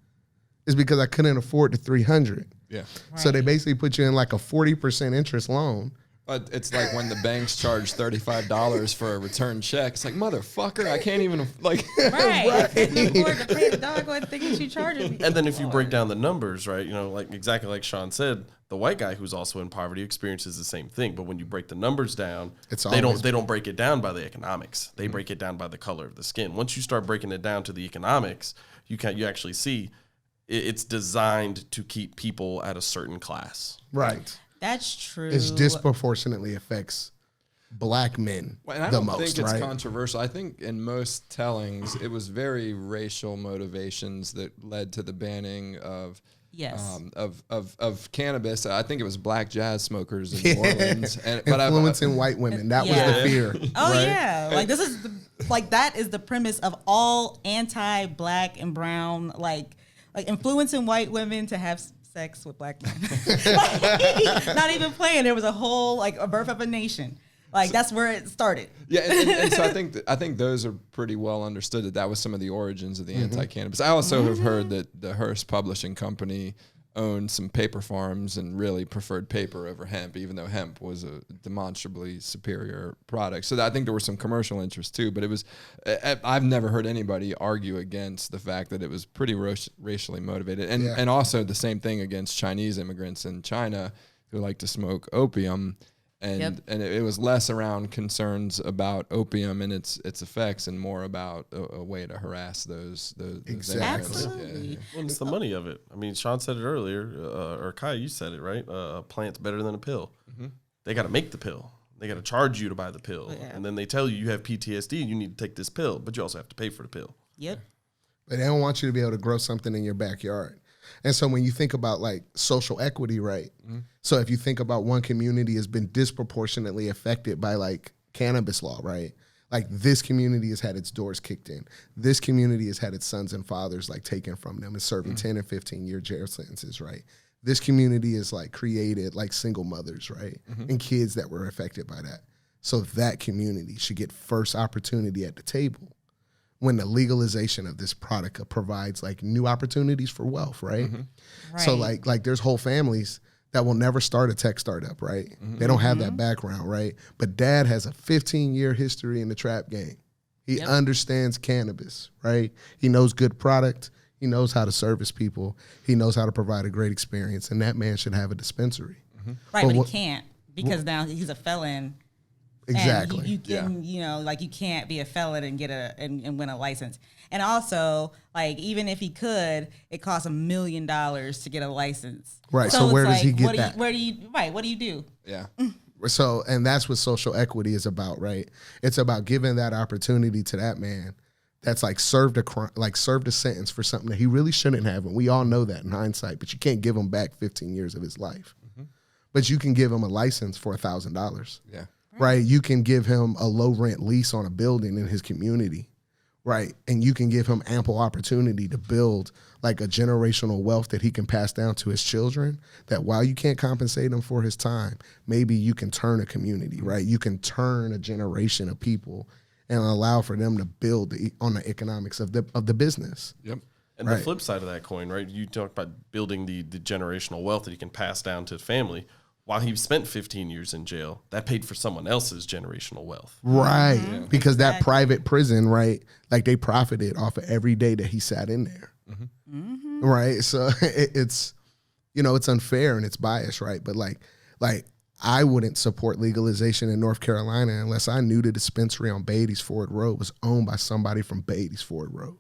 is because I couldn't afford the $300. Yeah. Right. So they basically put you in like a 40% interest loan. But it's like when the banks charge $35 for a return check. It's like, motherfucker, I can't even like. Right. I couldn't afford to pay the doggone thing that you charging me. And then if you break down the numbers, right, you know, like exactly like Sean said, the white guy who's also in poverty experiences the same thing. But when you break the numbers down, they don't break it down by the economics. They break it down by the color of the skin. Once you start breaking it down to the economics, you actually see it's designed to keep people at a certain class. Right. That's true. It disproportionately affects black men and I the don't most, think it's right? controversial. I think in most tellings, it was very racial motivations that led to the banning of of cannabis. I think it was black jazz smokers in New Orleans. Influencing white women. That was the fear. Oh, right? yeah. Like this is that is the premise of all anti-black and brown, like influencing white women to have sex with black men. Not even playing. There was a whole a birth of a nation. That's where it started. Yeah, and so I think those are pretty well understood that was some of the origins of the anti-cannabis. I also have heard that the Hearst Publishing Company owned some paper farms and really preferred paper over hemp, even though hemp was a demonstrably superior product. So I think there was some commercial interest too, but it was, I've never heard anybody argue against the fact that it was pretty racially motivated. And also the same thing against Chinese immigrants in China who like to smoke opium. And it was less around concerns about opium and its effects, and more about a way to harass those Exactly. Absolutely. Well, it's the money of it. I mean, Sean said it earlier, or Kiah, you said it, right? A plant's better than a pill. They got to make the pill. They got to charge you to buy the pill. And then they tell you have PTSD, you need to take this pill, but you also have to pay for the pill. Yep. But they don't want you to be able to grow something in your backyard. And so when you think about like social equity, right? So if you think about one community has been disproportionately affected by like cannabis law, right? Like this community has had its doors kicked in. This community has had its sons and fathers like taken from them and serving 10 and 15-year jail sentences, right? This community is like created like single mothers, right? And kids that were affected by that. So that community should get first opportunity at the table when the legalization of this product provides like new opportunities for wealth, right? So like there's whole families that will never start a tech startup, right? They don't have that background, right? But dad has a 15-year history in the trap game. He understands cannabis, right? He knows good product. He knows how to service people. He knows how to provide a great experience, and that man should have a dispensary. Right, but he can't because now he's a felon. Exactly. And you can, you know, like you can't be a felon and get and win a license. And also, like even if he could, it costs $1 million to get a license. Right. So where does he get that? What do you do? Yeah. So, and that's what social equity is about, right? It's about giving that opportunity to that man that's like served a sentence for something that he really shouldn't have. And we all know that in hindsight, but you can't give him back 15 years of his life. But you can give him a license for $1,000. Yeah. Right. You can give him a low rent lease on a building in his community. Right. And you can give him ample opportunity to build like a generational wealth that he can pass down to his children, that while you can't compensate him for his time, maybe you can turn a community, right? You can turn a generation of people and allow for them to build on the economics of the business. Yep. And the flip side of that coin, right? You talk about building the generational wealth that he can pass down to his family. While he spent 15 years in jail, that paid for someone else's generational wealth. Right. Because that private prison, right, like they profited off of every day that he sat in there. Right. So it's, you know, it's unfair and it's biased, right? But like I wouldn't support legalization in North Carolina unless I knew the dispensary on Beatty's Ford Road was owned by somebody from Beatty's Ford Road.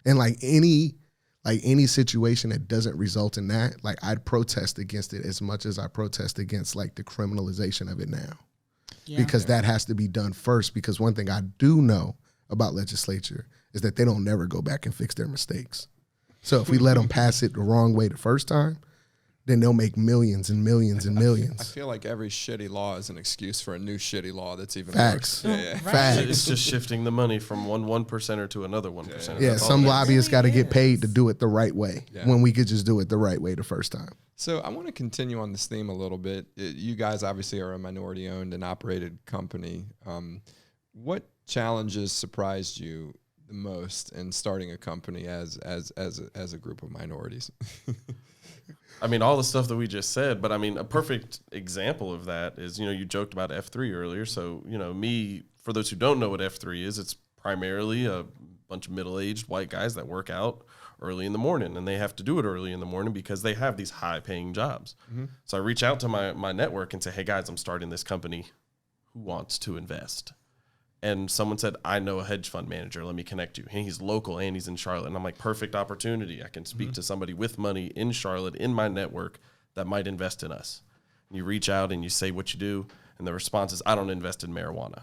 And like any situation that doesn't result in that, like I'd protest against it as much as I protest against like the criminalization of it now. Because that has to be done first. Because one thing I do know about legislature is that they don't never go back and fix their mistakes. So if we let them pass it the wrong way the first time, then they'll make millions and millions and millions. I feel like every shitty law is an excuse for a new shitty law that's even Facts. worse. Yeah. Facts. It's just shifting the money from one percenter to another 1%. Yeah, some lobbyists got to get paid to do it the right way when we could just do it the right way the first time. So I want to continue on this theme a little bit. You guys obviously are a minority-owned and operated company. What challenges surprised you the most in starting a company as a group of minorities? I mean, all the stuff that we just said, but I mean, a perfect example of that is, you know, you joked about F3 earlier. So, you know, for those who don't know what F3 is, it's primarily a bunch of middle-aged white guys that work out early in the morning, and they have to do it early in the morning because they have these high-paying jobs. So I reach out to my network and say, hey, guys, I'm starting this company. Who wants to invest? And someone said, I know a hedge fund manager. Let me connect you. And he's local and he's in Charlotte. And I'm like, perfect opportunity. I can speak to somebody with money in Charlotte in my network that might invest in us. And you reach out and you say what you do. And the response is, I don't invest in marijuana.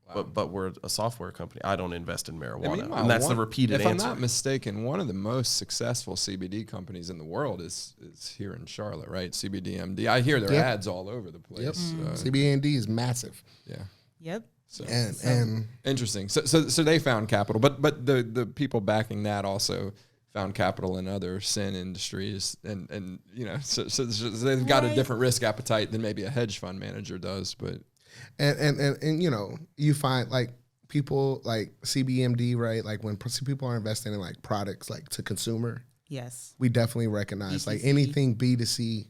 Wow. But we're a software company. I don't invest in marijuana. And that's the repeated answer. If I'm not mistaken, one of the most successful CBD companies in the world is here in Charlotte, right? CBDMD. I hear their ads all over the place. CBDMD is massive. Yeah. Yep. So, and interesting. So they found capital, but the people backing that also found capital in other sin industries, and you know, so they've got a different risk appetite than maybe a hedge fund manager does. But and you know, you find like people like CBMD, right? Like when people are investing in like products like to consumer, Yes. We definitely recognize like BCC. anything B2C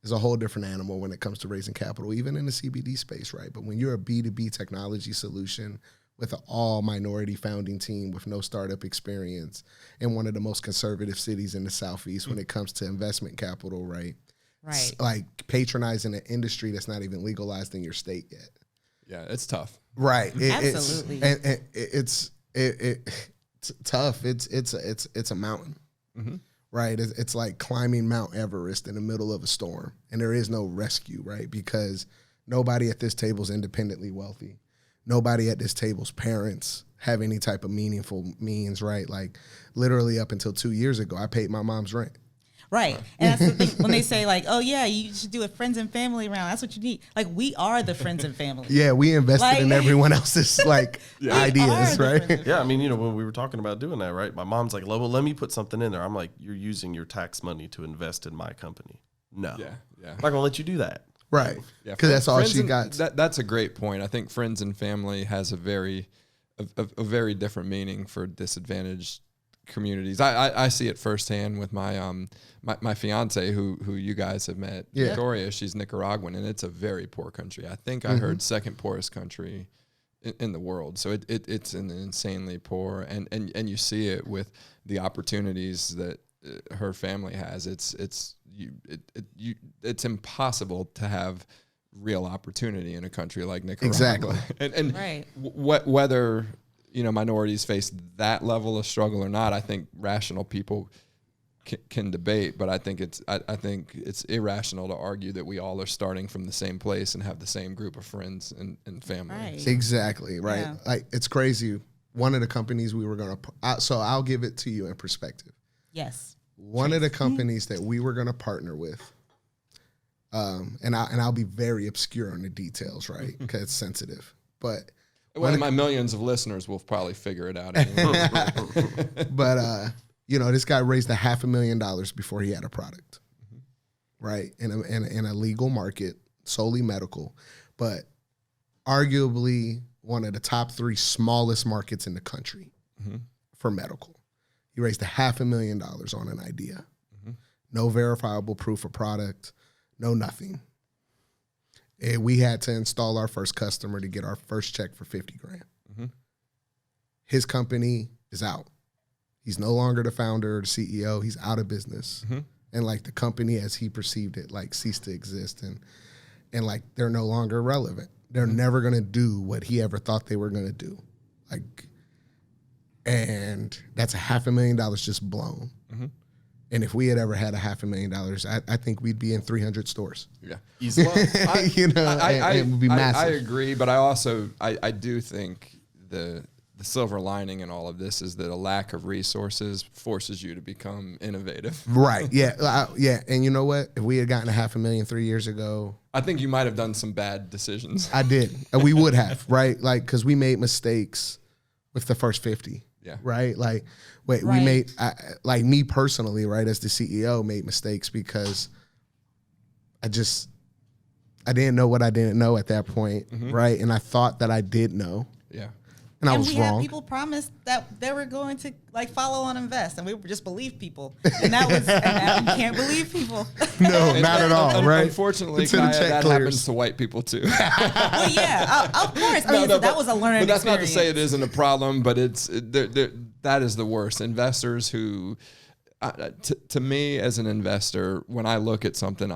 is a whole different animal when it comes to raising capital, even in the CBD space, right? But when you're a B2B technology solution with an all minority founding team with no startup experience in one of the most conservative cities in the Southeast when it comes to investment capital, right? Right. Like patronizing an industry that's not even legalized in your state yet. Yeah, it's tough. Right. Absolutely. It's tough. It's a mountain. Mm-hmm. Right. It's like climbing Mount Everest in the middle of a storm, and there is no rescue, right? Because nobody at this table is independently wealthy. Nobody at this table's parents have any type of meaningful means, right? Like literally up until 2 years ago, I paid my mom's rent. Right. And that's the thing. When they say like, oh yeah, you should do a friends and family round. That's what you need. Like we are the friends and family. Yeah, we invested Like- in everyone else's like ideas, are the right? friends. Yeah, I mean, you know, when we were talking about doing that, right? My mom's like, well, let me put something in there. I'm like, you're using your tax money to invest in my company. No. Yeah. I'm not going to let you do that. Right. Yeah, Because that's all friends she and- got. That's a great point. I think friends and family has a very different meaning for disadvantaged communities. I see it firsthand with my my fiance who you guys have met, Yeah. Victoria. She's Nicaraguan, and it's a very poor country. I think I heard second poorest country in the world. So it's an insanely poor, and you see it with the opportunities that her family has. It's impossible to have real opportunity in a country like Nicaragua. Exactly. and Right. whether minorities face that level of struggle or not, I think rational people can debate, but I think it's irrational to argue that we all are starting from the same place and have the same group of friends and family. Right. Exactly, right? Yeah. Like it's crazy. One of the companies we were going to, so I'll give it to you in perspective. Yes. One of the companies that we were going to partner with, and I'll be very obscure on the details, right? Because it's sensitive. But One of my millions of listeners will probably figure it out anyway. but this guy raised $500,000 before he had a product, right? In a legal market, solely medical, but arguably one of the top 3 smallest markets in the country for medical. He raised $500,000 on an idea. No verifiable proof of product, no nothing. And we had to install our first customer to get our first check for $50,000. His company is out. He's no longer the founder or the CEO. He's out of business. And like the company as he perceived it, like ceased to exist. And like they're no longer relevant. They're never going to do what he ever thought they were going to do. Like, and that's $500,000 just blown. And if we had ever had $500,000, I think we'd be in 300 stores. Yeah. Easy. It would be massive. I agree, but I do think the silver lining in all of this is that a lack of resources forces you to become innovative. Right. Yeah. Yeah. And you know what? If we had gotten $500,000 3 years ago, I think you might have done some bad decisions. I did. And we would have, right? Like, because we made mistakes with the first 50. Yeah. Right. Like, we Right. made, like me personally, right, as the CEO, made mistakes because I didn't know what I didn't know at that point. Right. And I thought that I did know. Yeah. And I And was we had wrong. people promise that they were going to like follow on invest, and we just believed people, and now you can't believe people. No, not at all. Right. Unfortunately, Until the Kiah, check that clears. happens to white people too. Well, yeah, of course. I mean, that was a learning. But that's not to say it experience. isn't a problem. But that is the worst. Investors who, to me as an investor, when I look at something,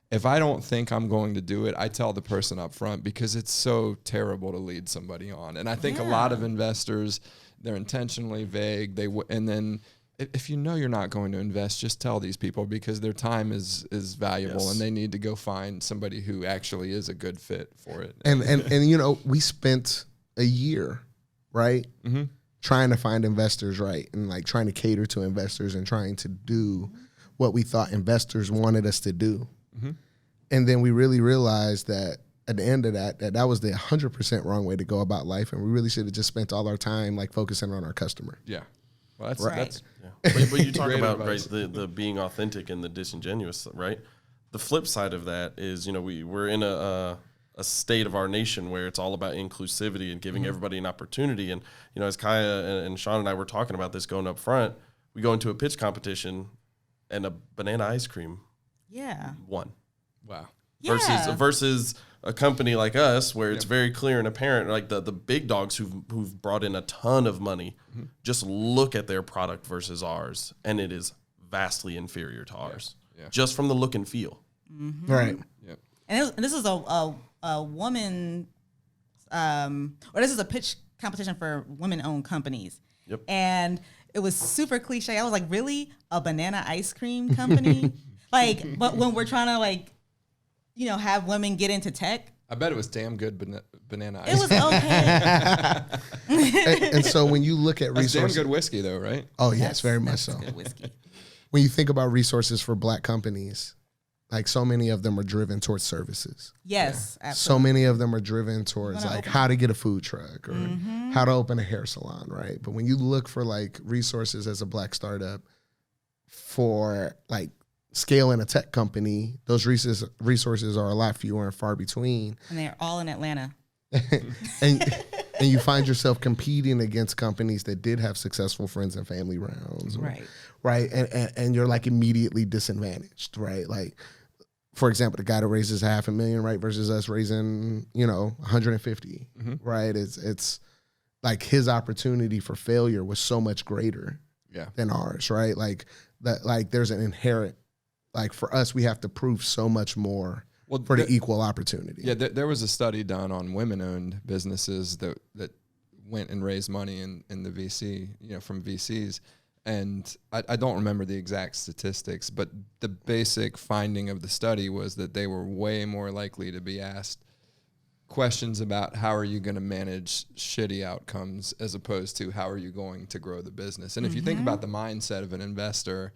if I don't think I'm going to do it, I tell the person up front because it's so terrible to lead somebody on. And I think a lot of investors, they're intentionally vague. And then if you know you're not going to invest, just tell these people because their time is valuable and they need to go find somebody who actually is a good fit for it. And we spent a year, right, trying to find investors, right, and like trying to cater to investors and trying to do what we thought investors wanted us to do. And then we really realized that at the end of that was the 100% wrong way to go about life, and we really should have just spent all our time like focusing on our customer. Yeah. Well, that's Right. But you talk Great about advice. right the being authentic and the disingenuous, right? The flip side of that is, we're in a state of our nation where it's all about inclusivity and giving everybody an opportunity. And as Kiah and Sean and I were talking about this going up front, We go into a pitch competition, and a banana ice cream won. Wow. Versus a company like us where it's very clear and apparent, like the big dogs who've brought in a ton of money, just look at their product versus ours, and it is vastly inferior to ours, just from the look and feel. Mm-hmm. Right. Yep. And this is a woman, or this is a pitch competition for women-owned companies. Yep. And it was super cliche. I was like, really? A banana ice cream company? Like, but when we're trying to like, have women get into tech. I bet it was damn good banana ice. It was okay. And so when you look at That's damn resources, good whiskey though, right? oh yes, very much so. Good whiskey. When you think about resources for Black companies, like so many of them are driven towards services. Yes, absolutely. So many of them are driven towards like open. how to get a food truck or how to open a hair salon, right? But when you look for like resources as a Black startup for like scaling a tech company, those resources are a lot fewer and far between. And they're all in Atlanta. and you find yourself competing against companies that did have successful friends and family rounds. Right. And you're like immediately disadvantaged, right? Like, for example, the guy that raises $500,000, right, versus us raising, 150, right? It's like his opportunity for failure was so much greater than ours, right? Like that, like there's an inherent, like for us, we have to prove so much more for the equal opportunity. Yeah, there was a study done on women-owned businesses that went and raised money in the VC, from VCs. And I don't remember the exact statistics, but the basic finding of the study was that they were way more likely to be asked questions about how are you going to manage shitty outcomes as opposed to how are you going to grow the business. And if you think about the mindset of an investor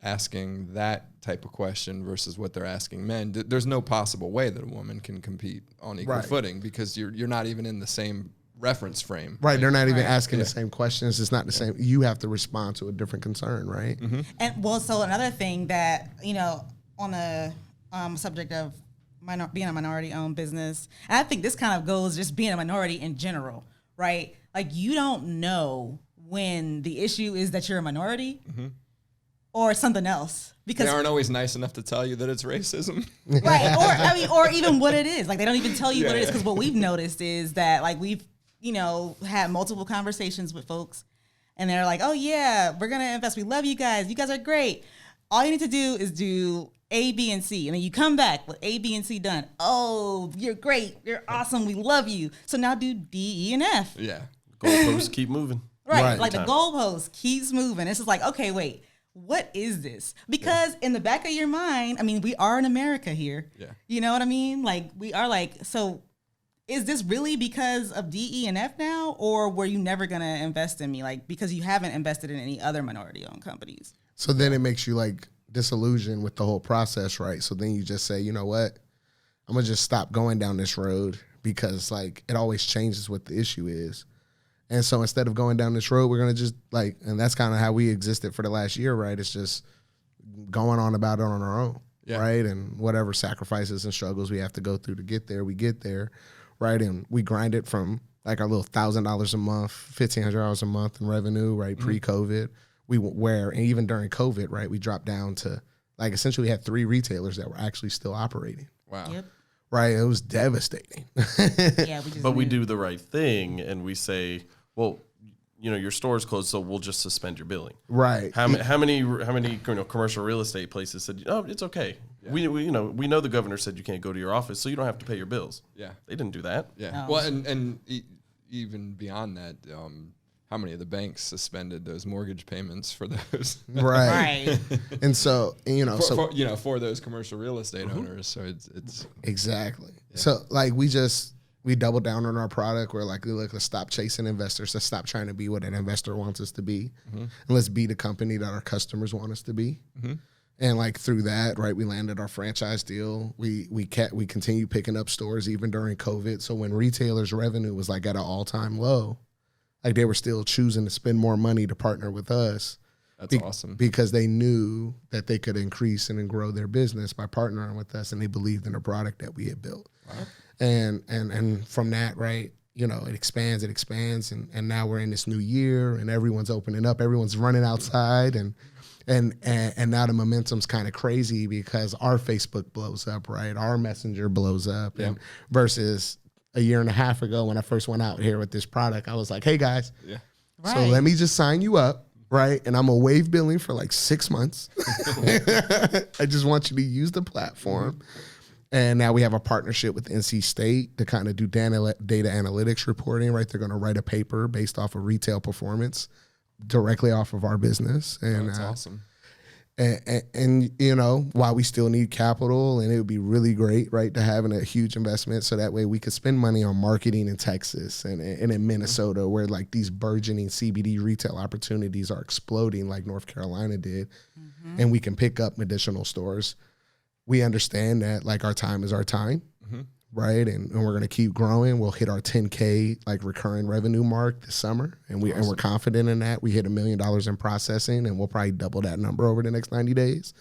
asking that type of question versus what they're asking men, there's no possible way that a woman can compete on equal footing because you're not even in the same reference frame. Right. They're not even asking the same questions. It's not the same. You have to respond to a different concern, right? And so another thing that, on the subject of being a minority-owned business, and I think this kind of goes just being a minority in general, right? Like you don't know when the issue is that you're a minority or something else. Because they aren't always nice enough to tell you that it's racism. Right. Or even what it is. Like they don't even tell you what it is. Because what we've noticed is that like we've, had multiple conversations with folks and they're like, oh yeah, we're going to invest. We love you guys. You guys are great. All you need to do is do A, B, and C. And then you come back with A, B, and C done. Oh, you're great. You're awesome. We love you. So now do D, E, and F. Yeah. Goalposts keep moving. Right. Like the goalpost keeps moving. It's just like, okay, wait. What is this? Because in the back of your mind, I mean, we are in America here. Yeah. You know what I mean? Like we are like, so is this really because of D, E, and F now? Or were you never going to invest in me? Like, because you haven't invested in any other minority owned companies. So then it makes you like disillusioned with the whole process, right? So then you just say, you know what? I'm going to just stop going down this road because like it always changes what the issue is. And so instead of going down this road, we're going to just like, and that's kind of how we existed for the last year, right? It's just going on about it on our own, right? And whatever sacrifices and struggles we have to go through to get there, we get there, right? And we grind it from like our little $1,000 a month, $1,500 a month in revenue, right? Pre-COVID, and even during COVID, right? We dropped down to like essentially we had 3 retailers that were actually still operating. Wow. Yep. Right. It was devastating. Yeah. We do the right thing and we say, well, your store's closed, so we'll just suspend your billing. Right. How many commercial real estate places said, oh, it's okay. Yeah. We know the governor said you can't go to your office, so you don't have to pay your bills. Yeah. They didn't do that. Yeah. No. Well, and even beyond that, how many of the banks suspended those mortgage payments for those? Right. And so, for those commercial real estate owners. So it's exactly. Yeah. So like we doubled down on our product. We're like, let's stop chasing investors. Let's stop trying to be what an investor wants us to be. And let's be the company that our customers want us to be. And like through that, right, we landed our franchise deal. We continued picking up stores even during COVID. So when retailers' revenue was like at an all-time low, like they were still choosing to spend more money to partner with us. That's awesome. Because they knew that they could increase and grow their business by partnering with us, and they believed in the product that we had built. Wow. And from that, right, it expands, and now we're in this new year, and everyone's opening up, everyone's running outside, and now the momentum's kind of crazy because our Facebook blows up, right? Our Messenger blows up, and versus a year and a half ago when I first went out here with this product, I was like, hey guys, so let me just sign you up, right? And I'm gonna waive billing for like 6 months. I just want you to use the platform. And now we have a partnership with NC State to kind of do data analytics reporting, right? They're going to write a paper based off of retail performance directly off of our business. And that's awesome. And while we still need capital, and it would be really great, right, to having a huge investment so that way we could spend money on marketing in Texas and in Minnesota where like these burgeoning CBD retail opportunities are exploding like North Carolina did, and we can pick up additional stores. We understand that like our time is our time, right? And we're going to keep growing. We'll hit our 10K like recurring revenue mark this summer, and we're confident in that. We hit $1 million in processing, and we'll probably double that number over the next 90 days.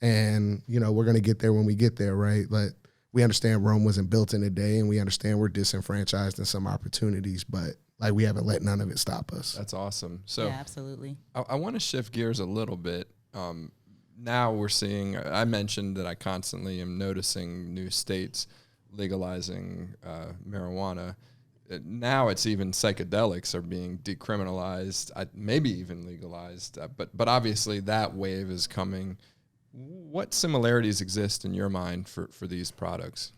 And we're going to get there when we get there, right? But we understand Rome wasn't built in a day, and we understand we're disenfranchised in some opportunities, but like we haven't let none of it stop us. That's awesome. So yeah, absolutely. I want to shift gears a little bit. Now we're seeing, I mentioned that I constantly am noticing new states legalizing marijuana. Now it's even psychedelics are being decriminalized, maybe even legalized. But obviously that wave is coming. What similarities exist in your mind for these products?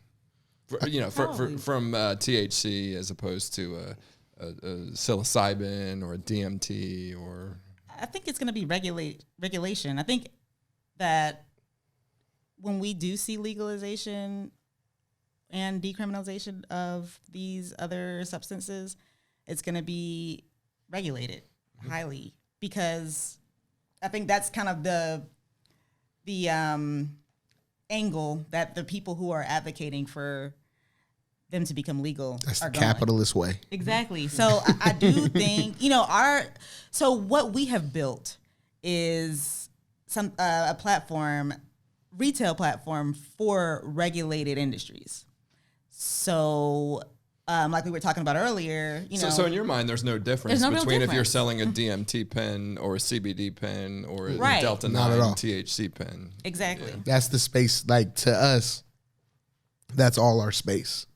From THC as opposed to a psilocybin or a DMT or... I think it's going to be regulation. I think that when we do see legalization and decriminalization of these other substances, it's going to be regulated highly, because I think that's kind of the angle that the people who are advocating for them to become legal That's are the going. capitalist way. Exactly. So I do think, so what we have built is a retail platform for regulated industries. So, like we were talking about earlier, So in your mind, there's no difference There's no real between if you're difference. selling a DMT pen or a CBD pen or a Right. Delta Not 9 at all. THC pen. Exactly. That's the space, like to us, that's all our space,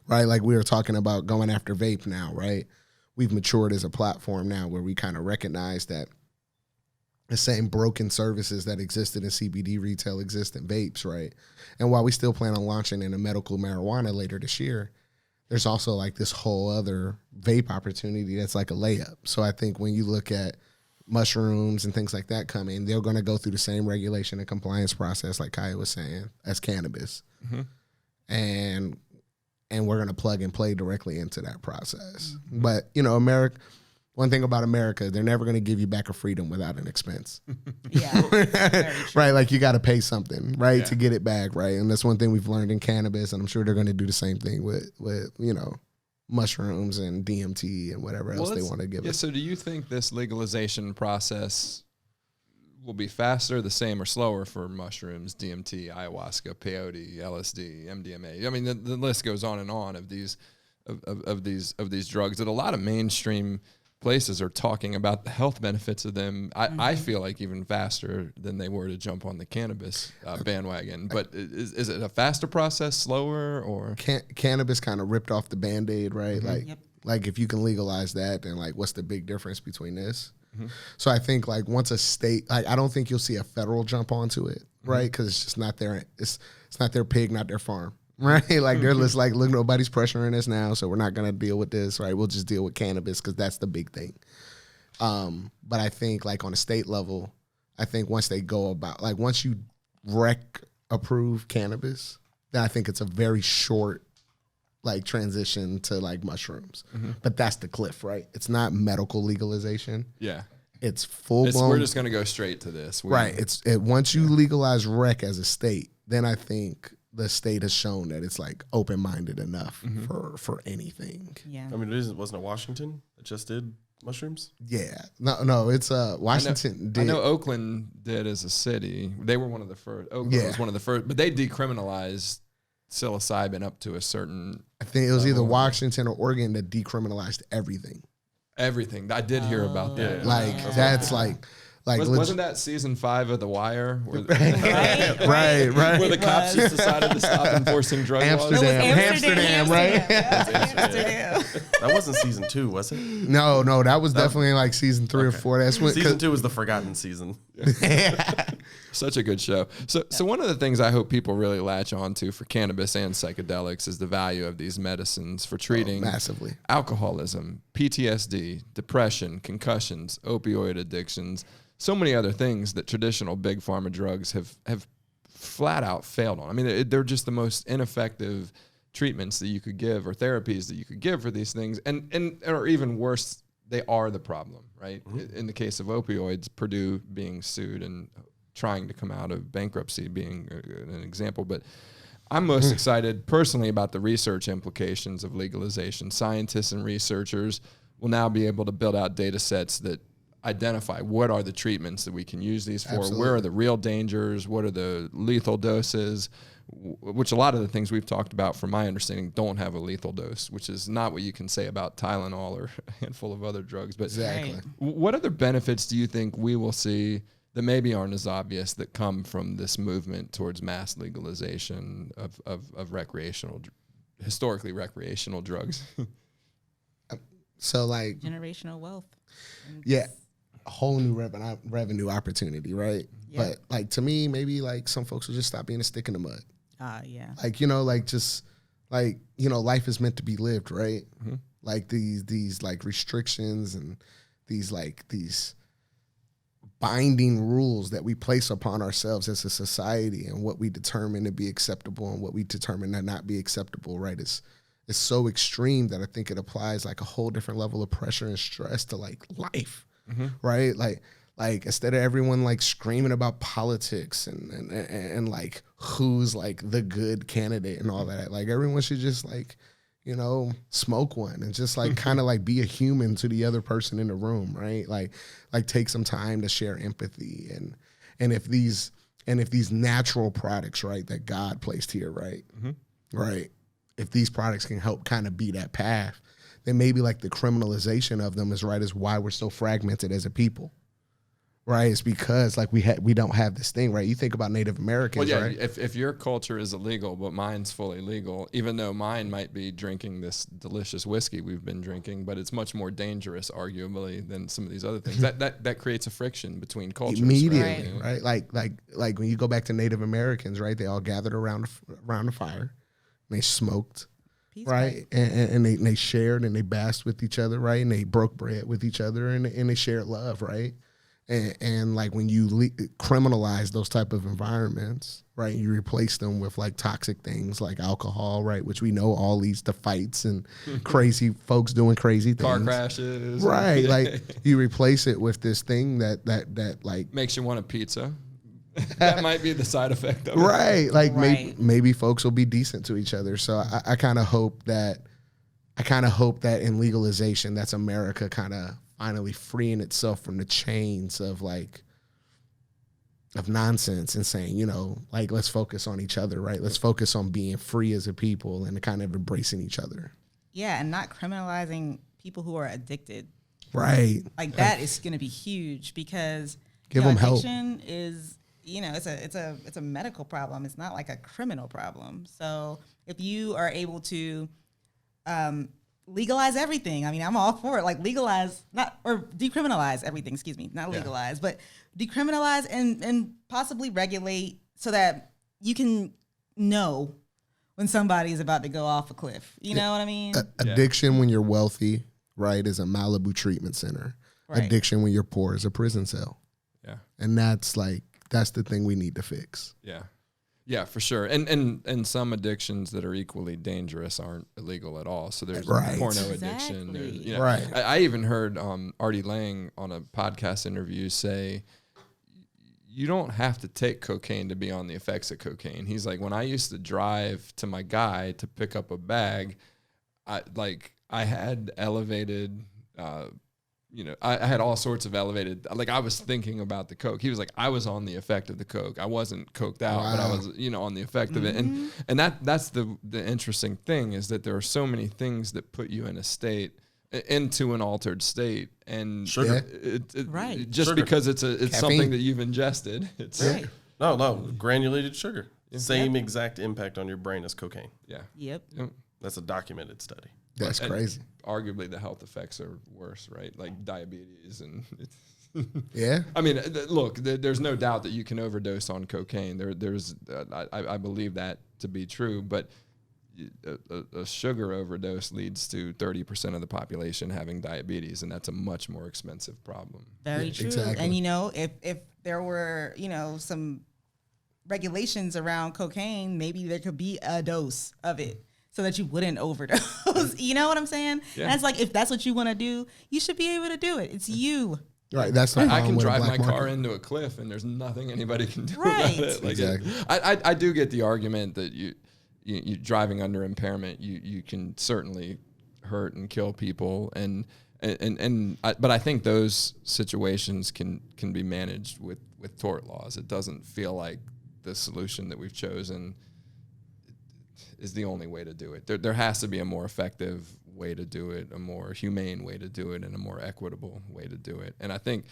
right? Like we were talking about going after vape now, right? We've matured as a platform now where we kind of recognize that the same broken services that existed in CBD retail exist in vapes, right? And while we still plan on launching in a medical marijuana later this year, there's also like this whole other vape opportunity that's like a layup. So I think when you look at mushrooms and things like that coming, they're going to go through the same regulation and compliance process, like Kiah was saying, as cannabis. And we're going to plug and play directly into that process. But, America, one thing about America, they're never going to give you back a freedom without an expense. Yeah. Very true. Right? Like you got to pay something, right, to get it back, right? And that's one thing we've learned in cannabis, and I'm sure they're going to do the same thing with mushrooms and DMT and whatever else they want to give us. So do you think this legalization process will be faster, the same, or slower for mushrooms, DMT, ayahuasca, peyote, LSD, MDMA? I mean, the list goes on and on of these drugs that a lot of mainstream places are talking about the health benefits of them. I feel like even faster than they were to jump on the cannabis bandwagon. But is it a faster process, slower, or Cannabis kind of ripped off the Band-Aid, right? Like if you can legalize that, then like what's the big difference between this? So I think like once a state, like I don't think you'll see a federal jump onto it, right? Because it's just not their it's not their pig, not their farm. Right, like they're just like, look, nobody's pressuring us now, so we're not gonna deal with this, right? We'll just deal with cannabis because that's the big thing. But I think like on a state level, I think once they go about, like once you approve cannabis, then I think it's a very short like transition to like mushrooms. But that's the cliff, right? It's not medical legalization. yeah, It's full blown. we're just gonna go straight to this, Right. Once you legalize rec as a state, then I think the state has shown that it's like open-minded enough for anything. Yeah. I mean, wasn't it Washington that just did mushrooms? Yeah. No, it's Washington I did. know Oakland did as a city. They were one of the first. Oakland was one of the first, but they decriminalized psilocybin up to a certain I think it was either level. Washington or Oregon that decriminalized everything. Everything. I did hear about that. Yeah. Like that's like Wasn't that season 5 of The Wire? Where, right. where the It cops was. just decided to stop enforcing drug laws? Amsterdam, right? Amsterdam. That wasn't season 2, was it? No, that was definitely like season 3 or 4. That's when Season 2 was the forgotten season. Such a good show. So one of the things I hope people really latch on to for cannabis and psychedelics is the value of these medicines for treating massively alcoholism, PTSD, depression, concussions, opioid addictions, so many other things that traditional big pharma drugs have flat out failed on. I mean, they're just the most ineffective treatments that you could give or therapies that you could give for these things. And or even worse, they are the problem, right? Mm-hmm. In the case of opioids, Purdue being sued and trying to come out of bankruptcy being an example. But I'm most excited personally about the research implications of legalization. Scientists and researchers will now be able to build out data sets that identify what are the treatments that we can use these for, Absolutely. where are the real dangers, what are the lethal doses, which a lot of the things we've talked about, from my understanding, don't have a lethal dose, which is not what you can say about Tylenol or a handful of other drugs. But exactly. Right. what other benefits do you think we will see that maybe aren't as obvious that come from this movement towards mass legalization of recreational, historically recreational drugs? So like Generational wealth. yeah, a whole new revenue opportunity, right? Yeah. But like to me, maybe like some folks will just stop being a stick in the mud. Yeah. Like, like just like, life is meant to be lived, right? Mm-hmm. Like these like restrictions and these binding rules that we place upon ourselves as a society, and what we determine to be acceptable and what we determine to not be acceptable, right? It's so extreme that I think it applies like a whole different level of pressure and stress to like life, right? Like instead of everyone like screaming about politics and like who's like the good candidate and all that, like everyone should just like, smoke one and just like kind of like be a human to the other person in the room, right? Like take some time to share empathy and if these natural products, right, that God placed here, right, right, if these products can help kind of be that path, then maybe like the criminalization of them is right is why we're so fragmented as a people. Right, it's because like we don't have this thing, right? You think about Native Americans, Well, yeah, right? if your culture is illegal, but mine's fully legal, even though mine might be drinking this delicious whiskey we've been drinking, but it's much more dangerous, arguably, than some of these other things. That creates a friction between cultures. Immediately, right? Like when you go back to Native Americans, right? They all gathered around the fire, and they smoked, Peace right? And they shared and they basked with each other, right? And they broke bread with each other, and they shared love, right? And like when you criminalize those type of environments, right, you replace them with like toxic things like alcohol, right, which we know all leads to fights and crazy folks doing crazy things. Car crashes. Right, like you replace it with this thing that like makes you want a pizza. That might be the side effect of it. right, like Right. maybe folks will be decent to each other. So I kind of hope that in legalization, that's America kind of finally freeing itself from the chains of nonsense and saying, like, let's focus on each other, right? Let's focus on being free as a people and kind of embracing each other. Yeah, and not criminalizing people who are addicted. Right. Like that is going to be huge because Give them help. addiction is, it's a medical problem. It's not like a criminal problem. So if you are able to legalize everything. I mean, I'm all for it. Like decriminalize everything. Excuse me, not legalize, but decriminalize and possibly regulate so that you can know when somebody is about to go off a cliff. You know what I mean? Addiction when you're wealthy, right, is a Malibu treatment center. Right. Addiction when you're poor is a prison cell. Yeah. And that's the thing we need to fix. Yeah. Yeah, for sure. And some addictions that are equally dangerous aren't illegal at all. So there's Right. porno Exactly. addiction. There's, Right. I even heard Artie Lang on a podcast interview say, you don't have to take cocaine to be on the effects of cocaine. He's like, when I used to drive to my guy to pick up a bag, I had elevated I had all sorts of elevated, like I was thinking about the coke. He was like, I was on the effect of the coke. I wasn't coked out, but I was, on the effect of it. And that's the interesting thing, is that there are so many things that put you in a state, into an altered state, and Sugar. Right. just Sugar. because it's Caffeine. something that you've ingested. It's Right. No, granulated sugar. Same exact impact on your brain as cocaine. yeah. Yep. That's a documented study. That's And crazy. arguably, the health effects are worse, right? Like diabetes and. Yeah. I mean, look, there's no doubt that you can overdose on cocaine. There's I believe that to be true, but a sugar overdose leads to 30% of the population having diabetes, and that's a much more expensive problem. Very true. exactly. And if there were, some regulations around cocaine, maybe there could be a dose of it so that you wouldn't overdose. You know what I'm saying? Yeah. And it's like, if that's what you want to do, you should be able to do it. It's you. Right. That's the I problem can with the drive my black car market. into a cliff, and there's nothing anybody can do Right. about it. Like Exactly. I do get the argument that you driving under impairment, you can certainly hurt and kill people, but I think those situations can be managed with tort laws. It doesn't feel like the solution that we've chosen is the only way to do it. There has to be a more effective way to do it, a more humane way to do it, and a more equitable way to do it. And I think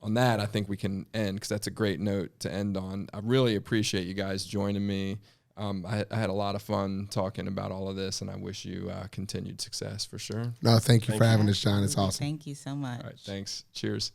on that, we can end, because that's a great note to end on. I really appreciate you guys joining me. I had a lot of fun talking about all of this, and I wish you continued success for sure. No, thank you for having us, John. It's awesome. Thank you so much. All right, thanks. Cheers.